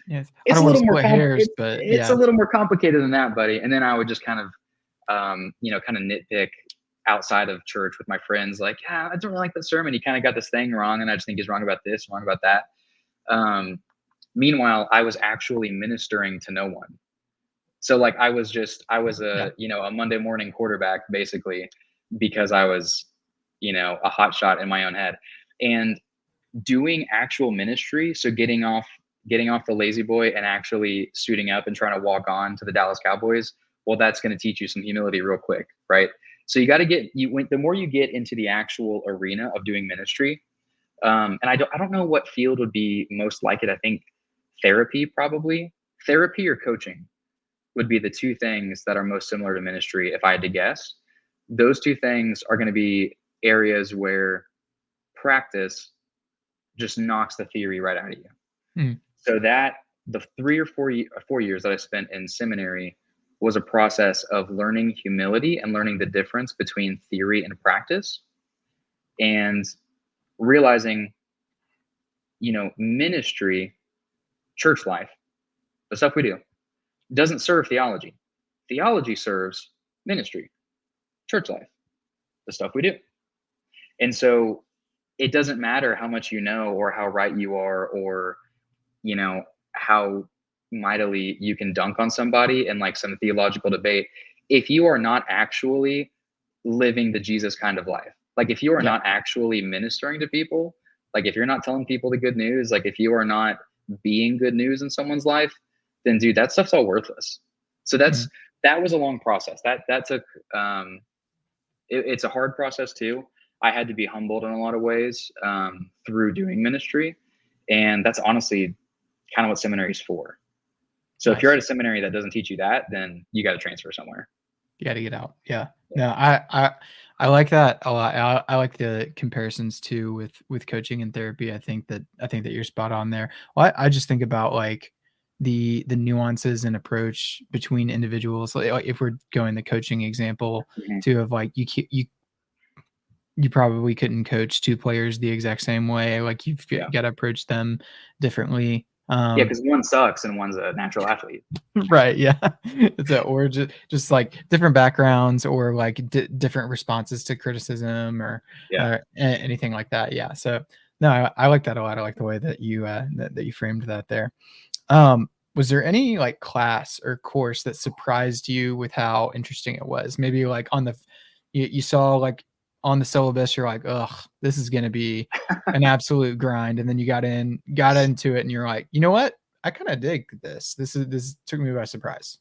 it's don't a want to little more split hairs, but it's a little more complicated than that, buddy. And then I would just kind of kind of nitpick outside of church with my friends, like, I don't really like that sermon. He kind of got this thing wrong, and I just think he's wrong about this, wrong about that. Meanwhile, I was actually ministering to no one. So like I was a Monday morning quarterback basically because I was, a hot shot in my own head. And doing actual ministry, so getting off the lazy boy and actually suiting up and trying to walk on to the Dallas Cowboys, well, that's going to teach you some humility real quick, right? So you got to the more you get into the actual arena of doing ministry, and I don't know what field would be most like it. I think therapy, probably therapy or coaching would be the two things that are most similar to ministry. If I had to guess, those two things are going to be areas where practice just knocks the theory right out of you. So that the 3 or 4 years that I spent in seminary was a process of learning humility and learning the difference between theory and practice, and realizing, ministry, church life, the stuff we do, doesn't serve theology. Theology serves ministry, church life, the stuff we do. And so it doesn't matter how much you know or how right you are or, how mightily you can dunk on somebody in like some theological debate. If you are not actually living the Jesus kind of life, like if you are not actually ministering to people, like if you're not telling people the good news, like if you are not being good news in someone's life, then dude, that stuff's all worthless. So that was a long process. That took, it's a hard process too. I had to be humbled in a lot of ways through doing ministry. And that's honestly kind of what seminary is for. So if you're at a seminary that doesn't teach you that, then you got to transfer somewhere. You got to get out. Yeah. No, I like that a lot. I like the comparisons too with coaching and therapy. I think that you're spot on there. Well, I just think about like the nuances and approach between individuals. Like if we're going the coaching example too, of like you probably couldn't coach two players the exact same way. Like you've got to approach them differently. Because one sucks and one's a natural athlete. Right. Yeah. Or just like different backgrounds or like different responses to criticism or anything like that. Yeah. So no, I like that a lot. I like the way that you that you framed that there. Was there any like class or course that surprised you with how interesting it was? Maybe like you saw like on the syllabus, you're like, ugh, this is going to be an absolute grind. And then you got into it and you're like, you know what? I kind of dig this. This took me by surprise.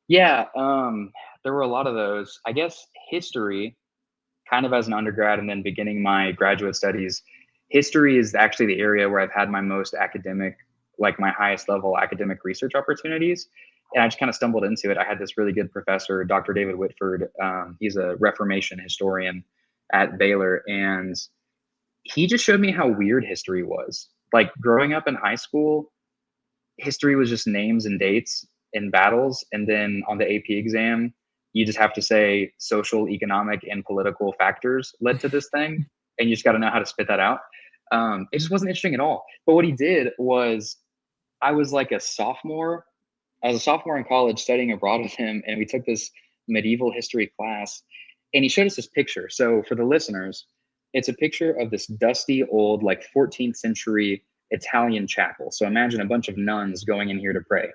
Yeah. There were a lot of those. I guess history, kind of as an undergrad and then beginning my graduate studies, history is actually the area where I've had my most academic, like my highest level academic research opportunities. And I just kind of stumbled into it. I had this really good professor, Dr. David Whitford. He's a Reformation historian at Baylor. And he just showed me how weird history was. Like growing up in high school, history was just names and dates and battles. And then on the AP exam, you just have to say social, economic, and political factors led to this thing. And you just got to know how to spit that out. It just wasn't interesting at all. But what he did was, I was like a sophomore. I was a sophomore in college studying abroad with him, and we took this medieval history class. And he showed us this picture. So for the listeners, it's a picture of this dusty old, like 14th century Italian chapel. So imagine a bunch of nuns going in here to pray.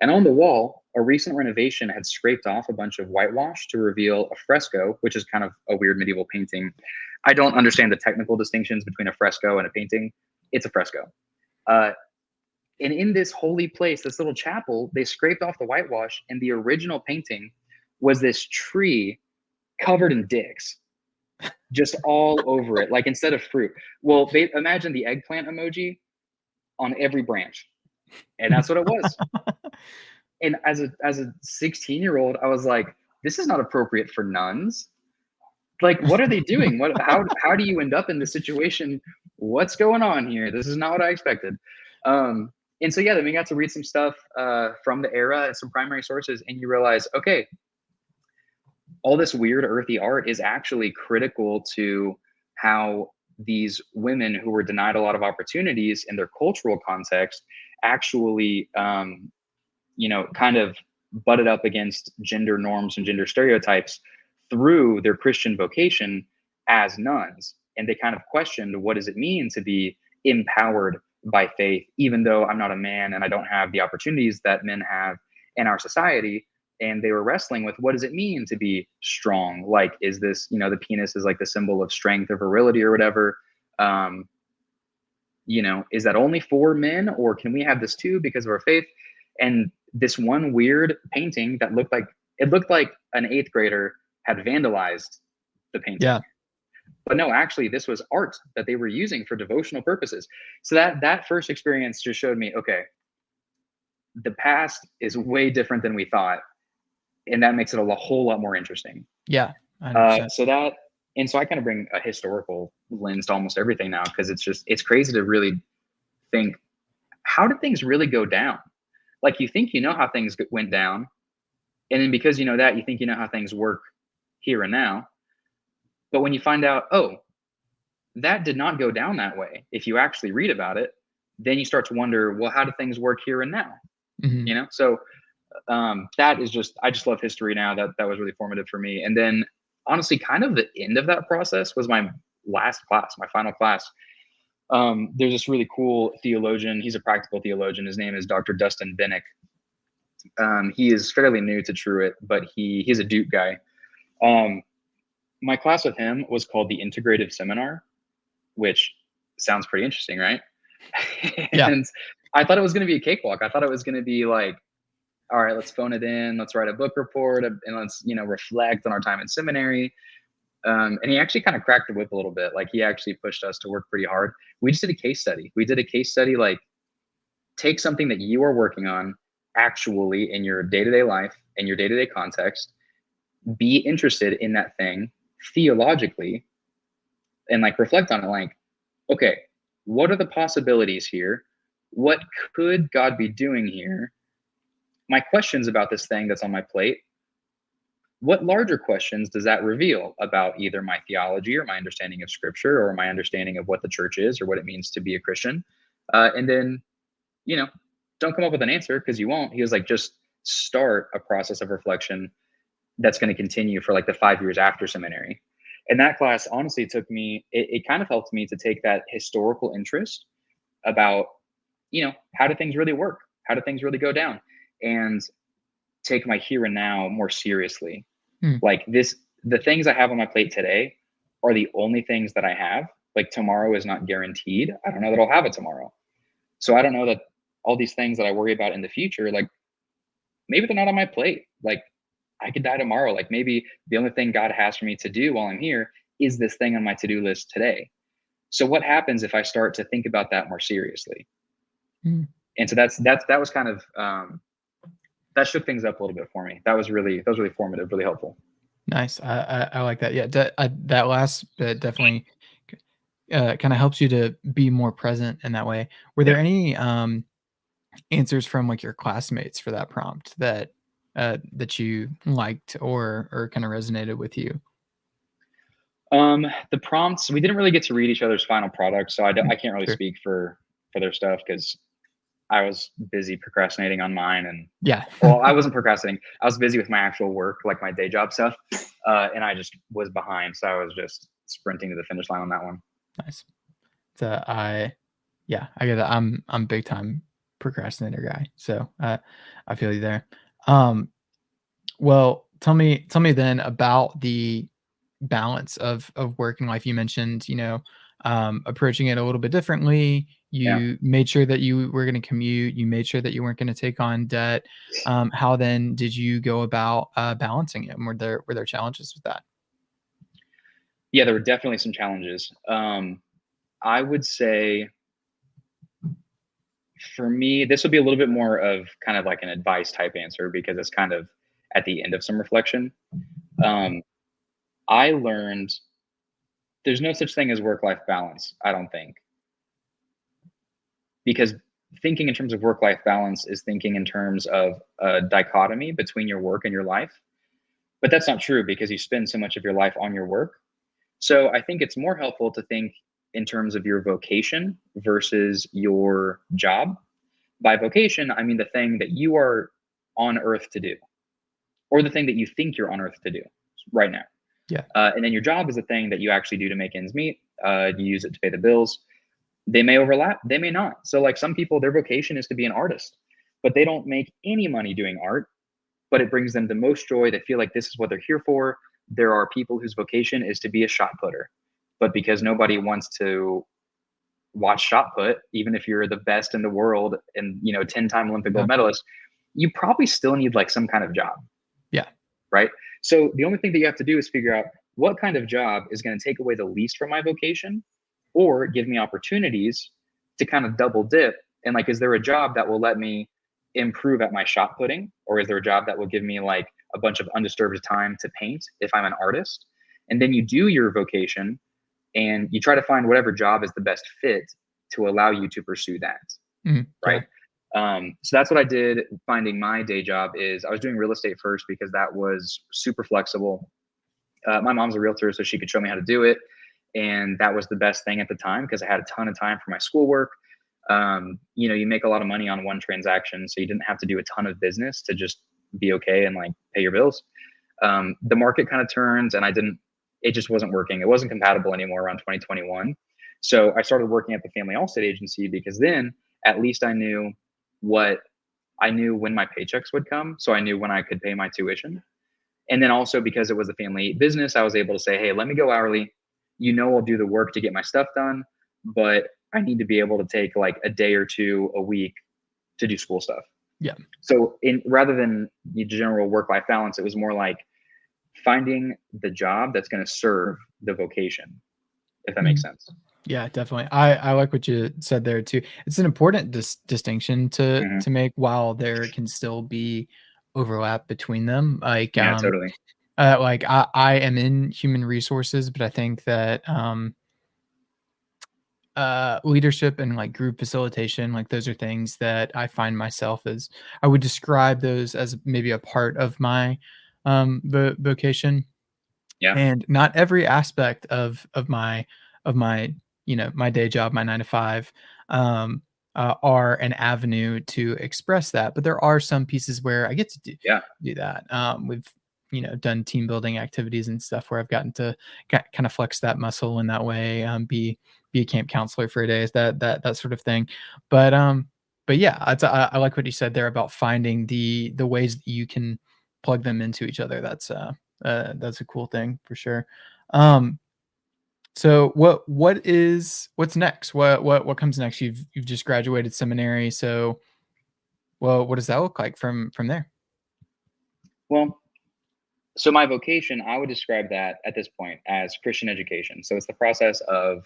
And on the wall, a recent renovation had scraped off a bunch of whitewash to reveal a fresco, which is kind of a weird medieval painting. I don't understand the technical distinctions between a fresco and a painting. It's a fresco. And in this holy place, this little chapel, they scraped off the whitewash, and the original painting was this tree covered in dicks, just all over it, like instead of fruit. Well, they imagine the eggplant emoji on every branch, and that's what it was. And as a 16-year-old, I was like, this is not appropriate for nuns. Like, what are they doing? How do you end up in this situation? What's going on here? This is not what I expected. And so, yeah, then we got to read some stuff from the era and some primary sources, and you realize, okay, all this weird earthy art is actually critical to how these women who were denied a lot of opportunities in their cultural context actually, kind of butted up against gender norms and gender stereotypes through their Christian vocation as nuns. And they kind of questioned, what does it mean to be empowered by faith, even though I'm not a man and I don't have the opportunities that men have in our society? And they were wrestling with, what does it mean to be strong? Like, is this, the penis is like the symbol of strength or virility or whatever. Is that only for men, or can we have this too because of our faith? And this one weird painting that looked like an 8th grader had vandalized the painting. Yeah. But no, actually, this was art that they were using for devotional purposes. So that first experience just showed me, okay, the past is way different than we thought. And that makes it a whole lot more interesting. Yeah. So I kind of bring a historical lens to almost everything now, because it's crazy to really think, how did things really go down? Like, you think you know how things went down, and then because you know that, you think you know how things work here and now. But when you find out, oh, that did not go down that way, if you actually read about it, then you start to wonder, well, how do things work here and now? Mm-hmm. So that is just, I just love history now. That was really formative for me. And then honestly, kind of the end of that process was my last class, my final class. There's this really cool theologian. He's a practical theologian. His name is Dr. Dustin Bennick. He is fairly new to Truett, but he's a Duke guy. My class with him was called the Integrative Seminar, which sounds pretty interesting, right? Yeah. And I thought it was going to be a cakewalk. I thought it was going to be like, all right, let's phone it in. Let's write a book report, and let's, reflect on our time in seminary. And he actually kind of cracked the whip a little bit. Like, he actually pushed us to work pretty hard. We just did a case study. Like, take something that you are working on actually in your day-to-day life, in your day-to-day context, be interested in that thing theologically, and like reflect on it. Like, okay, what are the possibilities here? What could God be doing here? My questions about this thing that's on my plate, what larger questions does that reveal about either my theology or my understanding of scripture or my understanding of what the church is or what it means to be a Christian? And then, don't come up with an answer, because you won't. He was like, just start a process of reflection that's going to continue for like the 5 years after seminary. And that class honestly took me, it kind of helped me to take that historical interest about, how do things really work? How do things really go down? And take my here and now more seriously. Like, the things I have on my plate today are the only things that I have. Like, tomorrow is not guaranteed. I don't know that I'll have it tomorrow. So I don't know that all these things that I worry about in the future, like, maybe they're not on my plate. Like, I could die tomorrow. Like, maybe the only thing God has for me to do while I'm here is this thing on my to-do list today. So what happens if I start to think about that more seriously? And so that was kind of, that shook things up a little bit for me. That was really formative, really helpful. Nice. I like that. Yeah. That last bit definitely kind of helps you to be more present in that way. Were there Yeah. any answers from like your classmates for that prompt that you liked or kind of resonated with you? The prompts, we didn't really get to read each other's final products, so I can't really Sure. speak for their stuff because I was busy procrastinating on mine, and Yeah. well, I wasn't procrastinating. I was busy with my actual work, like my day job stuff, and I just was behind, so I was just sprinting to the finish line on that one. Nice. So I get that. I'm big time procrastinator guy. So I feel you there. Um, well, tell me then about the balance of work and life. You mentioned, approaching it a little bit differently. Yeah. You made sure that you were going to commute. You made sure that you weren't going to take on debt. How then did you go about balancing it? And were there challenges with that? Yeah, there were definitely some challenges. I would say for me, this would be a little bit more of kind of like an advice type answer because it's kind of at the end of some reflection. Um, I learned there's no such thing as work life balance, I don't think, because thinking in terms of work life balance is thinking in terms of a dichotomy between your work and your life. But that's not true because you spend so much of your life on your work. So I think it's more helpful to think in terms of your vocation versus your job. By vocation, I mean the thing that you are on earth to do, or the thing that you think you're on earth to do right now. Yeah. And then your job is the thing that you actually do to make ends meet. You use it to pay the bills. They may overlap, they may not. So, like some people, their vocation is to be an artist, but they don't make any money doing art, but it brings them the most joy. They feel like this is what they're here for. There are people whose vocation is to be a shot putter, but because nobody wants to watch shot put, even if you're the best in the world and 10-time Olympic Yeah. gold medalist, you probably still need like some kind of job, Yeah. right? So the only thing that you have to do is figure out what kind of job is going to take away the least from my vocation or give me opportunities to kind of double dip. And like, is there a job that will let me improve at my shot putting? Or is there a job that will give me like a bunch of undisturbed time to paint if I'm an artist? And then you do your vocation and you try to find whatever job is the best fit to allow you to pursue that. Yeah. Right. So that's what I did. Finding my day job is I was doing real estate first because that was super flexible. My mom's a realtor, so she could show me how to do it. And that was the best thing at the time because I had a ton of time for my schoolwork. You make a lot of money on one transaction, so you didn't have to do a ton of business to just be okay and like pay your bills. The market kind of turns and it just wasn't working. It wasn't compatible anymore around 2021. So I started working at the family Allstate agency because then at least I knew when my paychecks would come. So I knew when I could pay my tuition. And then also because it was a family business, I was able to say, hey, let me go hourly. I'll do the work to get my stuff done, but I need to be able to take like a day or two a week to do school stuff. Yeah. So rather than the general work-life balance, it was more like finding the job that's going to serve the vocation, if that makes Mhm. sense. Yeah, definitely. I like what you said there too. It's an important distinction to Hmm. to make while there can still be overlap between them. Yeah, totally. Like I am in human resources, but I think that leadership and like group facilitation, like those are things that I find myself as I would describe those as maybe a part of my vocation. Yeah. And not every aspect of my my day job, my 9 to 5, um, are an avenue to express that, but there are some pieces where I get to Yeah. do that. We've done team building activities and stuff where I've gotten to kind of flex that muscle in that way. Be a camp counselor for a day, is that sort of thing. But yeah, I like what you said there about finding the ways that you can plug them into each other. That's a cool thing for sure. Um, so what's next? What comes next? You've just graduated seminary, so well, what does that look like from there? Well, so my vocation, I would describe that at this point as Christian education. So it's the process of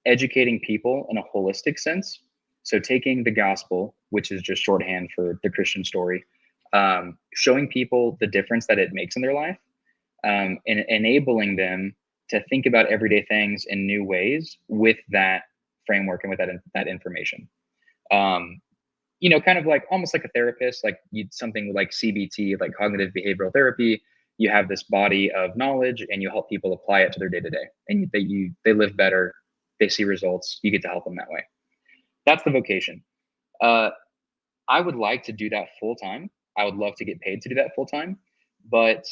educating people in a holistic sense. So taking the gospel, which is just shorthand for the Christian story, showing people the difference that it makes in their life, and enabling them to think about everyday things in new ways with that framework and with that information. Um, kind of like almost like a therapist, like something like CBT, like cognitive behavioral therapy. You have this body of knowledge and you help people apply it to their day to day, and they live better, they see results, you get to help them that way. That's the vocation. Uh, I would like to do that full time. I would love to get paid to do that full time, but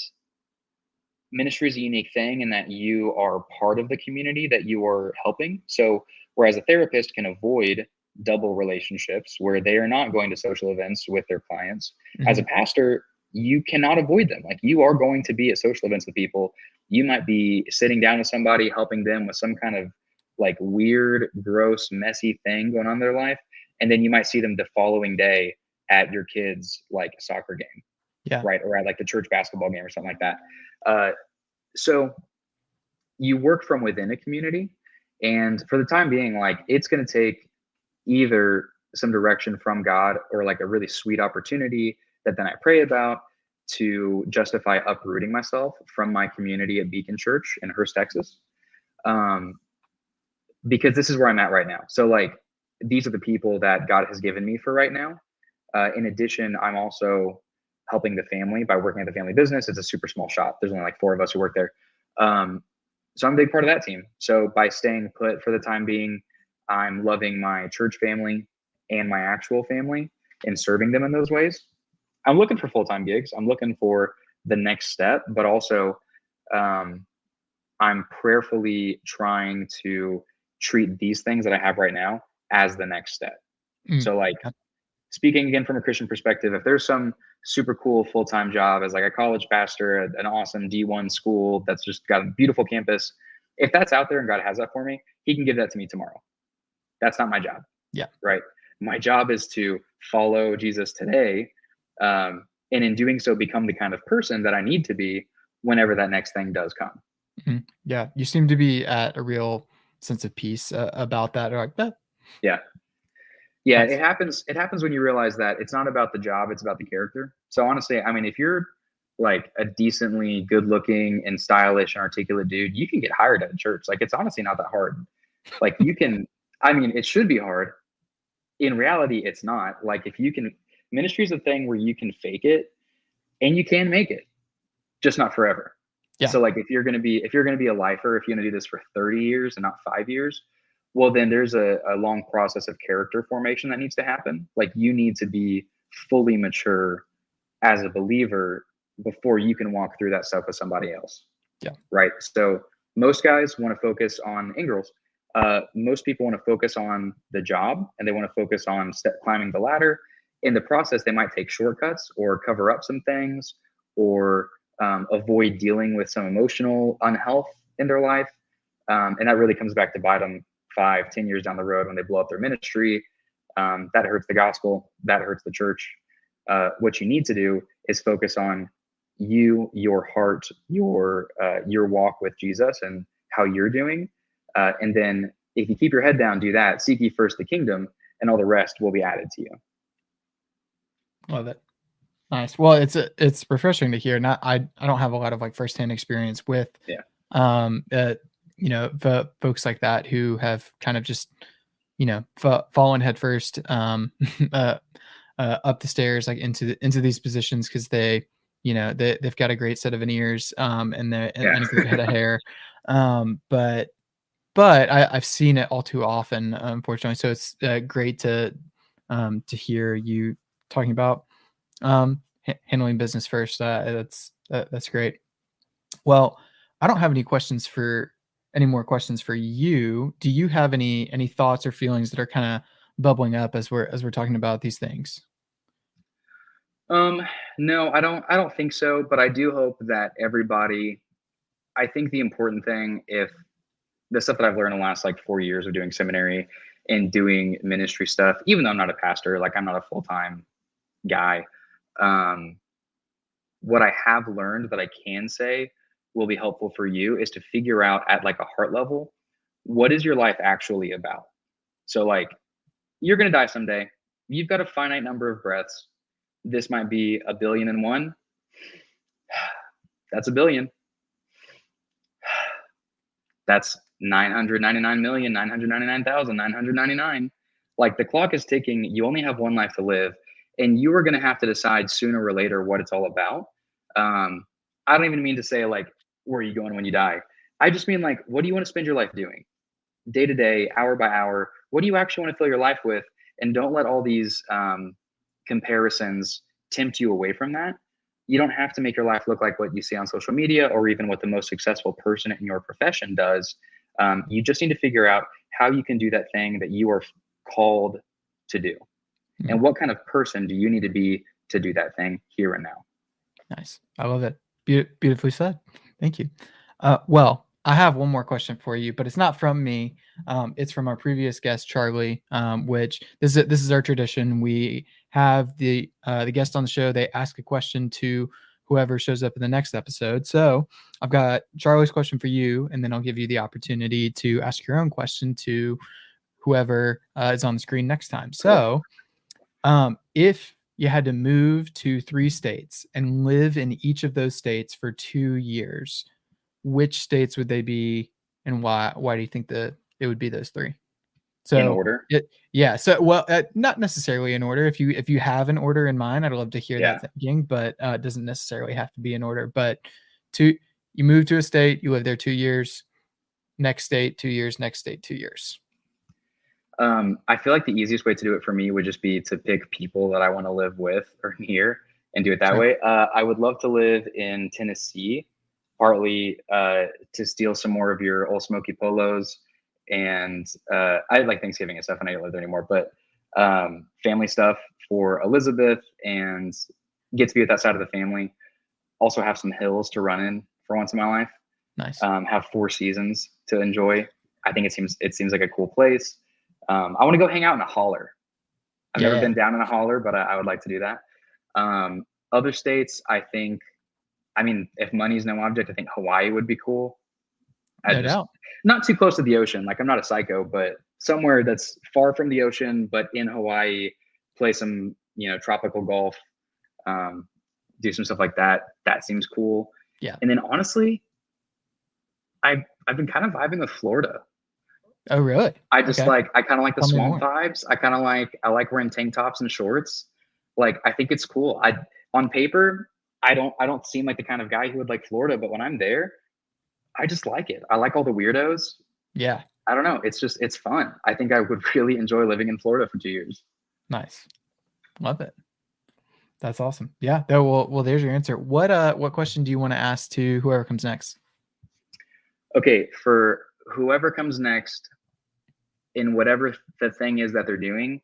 ministry is a unique thing in that you are part of the community that you are helping. So, whereas a therapist can avoid double relationships where they are not going to social events with their clients, as a pastor, you cannot avoid them. Like, you are going to be at social events with people. You might be sitting down with somebody, helping them with some kind of like weird, gross, messy thing going on in their life. And then you might see them the following day at your kid's like soccer game. Yeah. Right. Or at like the church basketball game or something like that. So you work from within a community, and for the time being, like, it's going to take either some direction from God or like a really sweet opportunity that then I pray about to justify uprooting myself from my community at Beacon Church in Hurst, Texas. Because this is where I'm at right now. So like, these are the people that God has given me for right now. In addition, I'm also helping the family by working at the family business. It's a super small shop. There's only like 4 of us who work there. So I'm a big part of that team. So by staying put for the time being, I'm loving my church family and my actual family and serving them in those ways. I'm looking for full-time gigs. I'm looking for the next step, but also I'm prayerfully trying to treat these things that I have right now as the next step. So like, speaking again from a Christian perspective, if there's some super cool full-time job as like a college pastor at an awesome D1 school that's just got a beautiful campus, if that's out there and God has that for me, he can give that to me tomorrow. That's not my job. Yeah. Right. My job is to follow Jesus today. And in doing so, become the kind of person that I need to be whenever that next thing does come. Yeah. You seem to be at a real sense of peace about that. Or like that. Yeah. Yeah, Nice. it happens when you realize that it's not about the job, it's about the character. So honestly, I mean, if you're like a decently good looking and stylish and articulate dude, you can get hired at a church. Like, it's honestly not that hard. Like, you can, I mean, it should be hard. In reality, it's not. Like, if you can, ministry is a thing where you can fake it and you can make it, just not forever. Yeah. So like, if you're going to be a lifer, if you're going to do this for 30 years and not 5 years, well, then there's a long process of character formation that needs to happen. Like, you need to be fully mature as a believer before you can walk through that stuff with somebody else. Yeah. Right. So most guys want to focus on, and girls, most people want to focus on the job, and they want to focus on climbing the ladder. In the process, they might take shortcuts or cover up some things, or avoid dealing with some emotional unhealth in their life. And that really comes back to bite them 5-10 years down the road when they blow up their ministry. That hurts the gospel. That hurts the church. What you need to do is focus on you, your heart, your walk with Jesus, and how you're doing. And then if you keep your head down, do that. Seek ye first the kingdom, and all the rest will be added to you. Love it. Nice. Well, it's refreshing to hear. Not I don't have a lot of like firsthand experience with folks like that who have kind of just fallen headfirst up the stairs like into these positions because they've got a great set of veneers and a great head of hair. But I've seen it all too often, unfortunately. So it's great to hear you talking about handling business first. That's great. Well, I don't have any more questions for you. Do you have any thoughts or feelings that are kind of bubbling up as we're talking about these things? No, I don't think so, but I do hope that everybody, I think the important thing, if the stuff that I've learned in the last like 4 years of doing seminary and doing ministry stuff, even though I'm not a pastor, like I'm not a full-time guy, what I have learned that I can say will be helpful for you is to figure out at like a heart level, what is your life actually about? So like, you're going to die someday. You've got a finite number of breaths. This might be 1,000,000,001. That's 1 billion. That's 999,999,999. Like the clock is ticking. You only have one life to live, and you are going to have to decide sooner or later what it's all about. I don't even mean to say like, where are you going when you die? I just mean like, what do you want to spend your life doing? Day to day, hour by hour, what do you actually want to fill your life with? And don't let all these comparisons tempt you away from that. You don't have to make your life look like what you see on social media or even what the most successful person in your profession does. You just need to figure out how you can do that thing that you are called to do. And what kind of person do you need to be to do that thing here and now? Nice. I love it. Beautifully said. Thank you. Well, I have one more question for you, but it's not from me. It's from our previous guest, Charlie. Which this is our tradition. We have the guest on the show. They ask a question to whoever shows up in the next episode. So I've got Charlie's question for you, and then I'll give you the opportunity to ask your own question to whoever is on the screen next time. So, if you had to move to 3 states and live in each of those states for 2 years, which states would they be, and why? Why do you think that it would be those 3? So in order? Yeah. So, well, not necessarily in order. If you have an order in mind, I'd love to hear that thinking, but it doesn't necessarily have to be in order. But you move to a state, you live there 2 years, next state 2 years, next state 2 years. I feel like the easiest way to do it for me would just be to pick people that I want to live with or near and do it that way. I would love to live in Tennessee, partly to steal some more of your Old Smoky Polos. And I like Thanksgiving and stuff, and I don't live there anymore, but family stuff for Elizabeth and get to be with that side of the family. Also have some hills to run in for once in my life. Nice. Have 4 seasons to enjoy. I think it seems like a cool place. I want to go hang out in a holler. I've never been down in a holler, but I would like to do that. Other states, I think, I mean, if money's no object, I think Hawaii would be cool. No doubt. Not too close to the ocean. Like I'm not a psycho, but somewhere that's far from the ocean, but in Hawaii, play some, tropical golf, do some stuff like that. That seems cool. Yeah. And then honestly, I've been kind of vibing with Florida. Oh, really? I kind of like the swamp vibes. I like wearing tank tops and shorts. Like, I think it's cool. On paper, I don't seem like the kind of guy who would like Florida, but when I'm there, I just like it. I like all the weirdos. Yeah. I don't know. It's fun. I think I would really enjoy living in Florida for 2 years. Nice. Love it. That's awesome. Yeah. Well, there's your answer. What question do you want to ask to whoever comes next? Okay. For whoever comes next, in whatever the thing is that they're doing,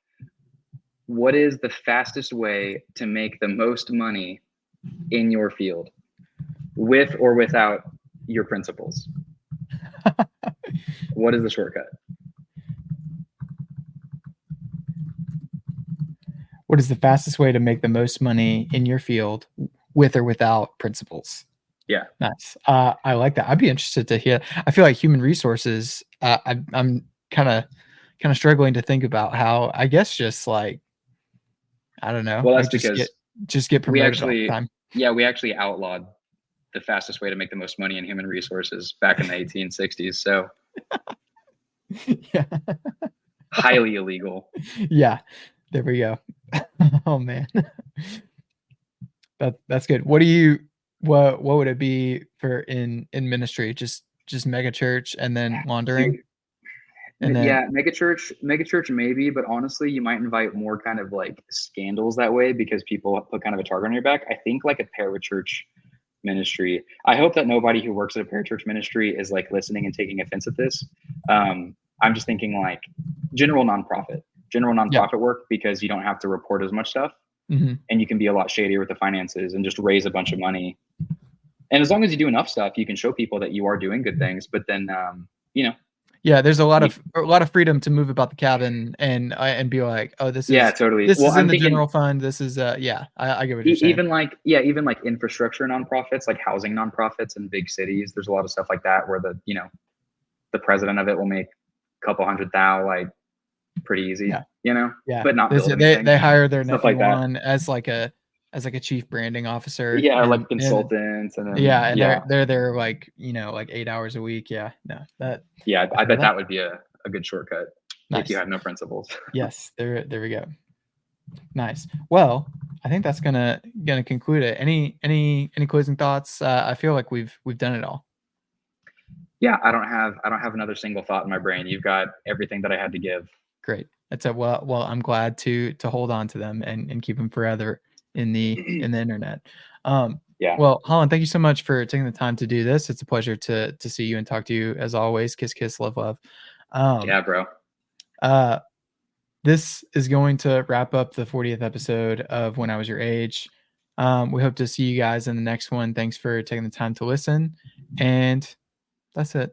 what is the fastest way to make the most money in your field, with or without your principles? What is the shortcut? What is the fastest way to make the most money in your field, with or without principles? Yeah. Nice. I like that. I'd be interested to hear. I feel like human resources, I'm kind of struggling to think about how, I guess, just like, I don't know. Well, that's like because just get promoted all the time. Yeah, we actually outlawed the fastest way to make the most money in human resources back in the 1860s. So yeah. Highly illegal. Yeah. There we go. Oh man. That's good. What would it be for in ministry? Just mega church and then laundering? And then, yeah, mega church maybe, but honestly, you might invite more kind of like scandals that way because people put kind of a target on your back. I think like a parachurch ministry. I hope that nobody who works at a parachurch ministry is like listening and taking offense at this. I'm just thinking like general nonprofit work, because you don't have to report as much stuff, and you can be a lot shadier with the finances and just raise a bunch of money. And as long as you do enough stuff, you can show people that you are doing good things. But then, yeah, there's a lot of freedom to move about the cabin and be like, oh, this is totally. This is in the general fund. This is I get what you're saying. Even like infrastructure nonprofits, like housing nonprofits in big cities. There's a lot of stuff like that where the president of it will make a couple $100,000 like pretty easy. Yeah. But not build anything. They hire their stuff nephew like on as like a as like a chief branding officer. Yeah, and, like consultants, and then yeah, and they're there like, like 8 hours a week. Yeah, no, that yeah, I I feel bet that. that would be a good shortcut if you Nice. have no principles. Yes, there we go. Nice. Well, I think that's gonna conclude it. Any closing thoughts? I feel like we've done it all. Yeah, I don't have another single thought in my brain. You've got everything that I had to give. Great. That's it. Well, I'm glad to hold on to them and keep them forever in the internet. Yeah. Well, Holland, thank you so much for taking the time to do this. It's a pleasure to see you and talk to you as always. Kiss, kiss, love, love. Yeah, bro. This is going to wrap up the 40th episode of When I Was Your Age. We hope to see you guys in the next one. Thanks for taking the time to listen. And that's it.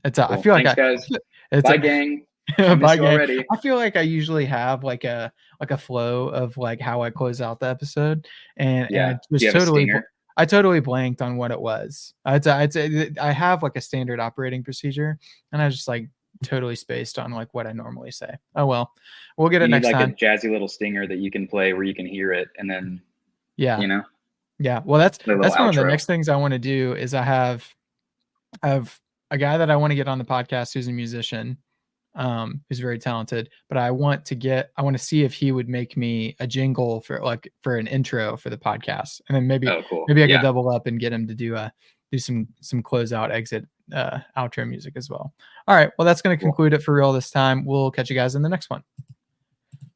It's Cool. I feel like Thanks, guys. it's Bye, a, gang. I miss bye, you gang. already. I feel like I usually have like a flow of like how I close out the episode, and Yeah. I Do just you have a totally stinger? I totally blanked on what it was. I'd say I have like a standard operating procedure, and I just like totally spaced on like what I normally say. Oh well, we'll get You it need next like time. a jazzy little stinger that you can play where you can hear it, and then Yeah. you know, Yeah. Well, a little that's one of the outro. next things I want to do is I have a guy that I want to get on the podcast who's a musician, who's very talented, but I want to see if he would make me a jingle for an intro for the podcast. And then maybe Oh, cool. I Yeah. could double up and get him to do some closeout exit outro music as well. All right. Well, that's going to Cool. conclude it for real this time. We'll catch you guys in the next one.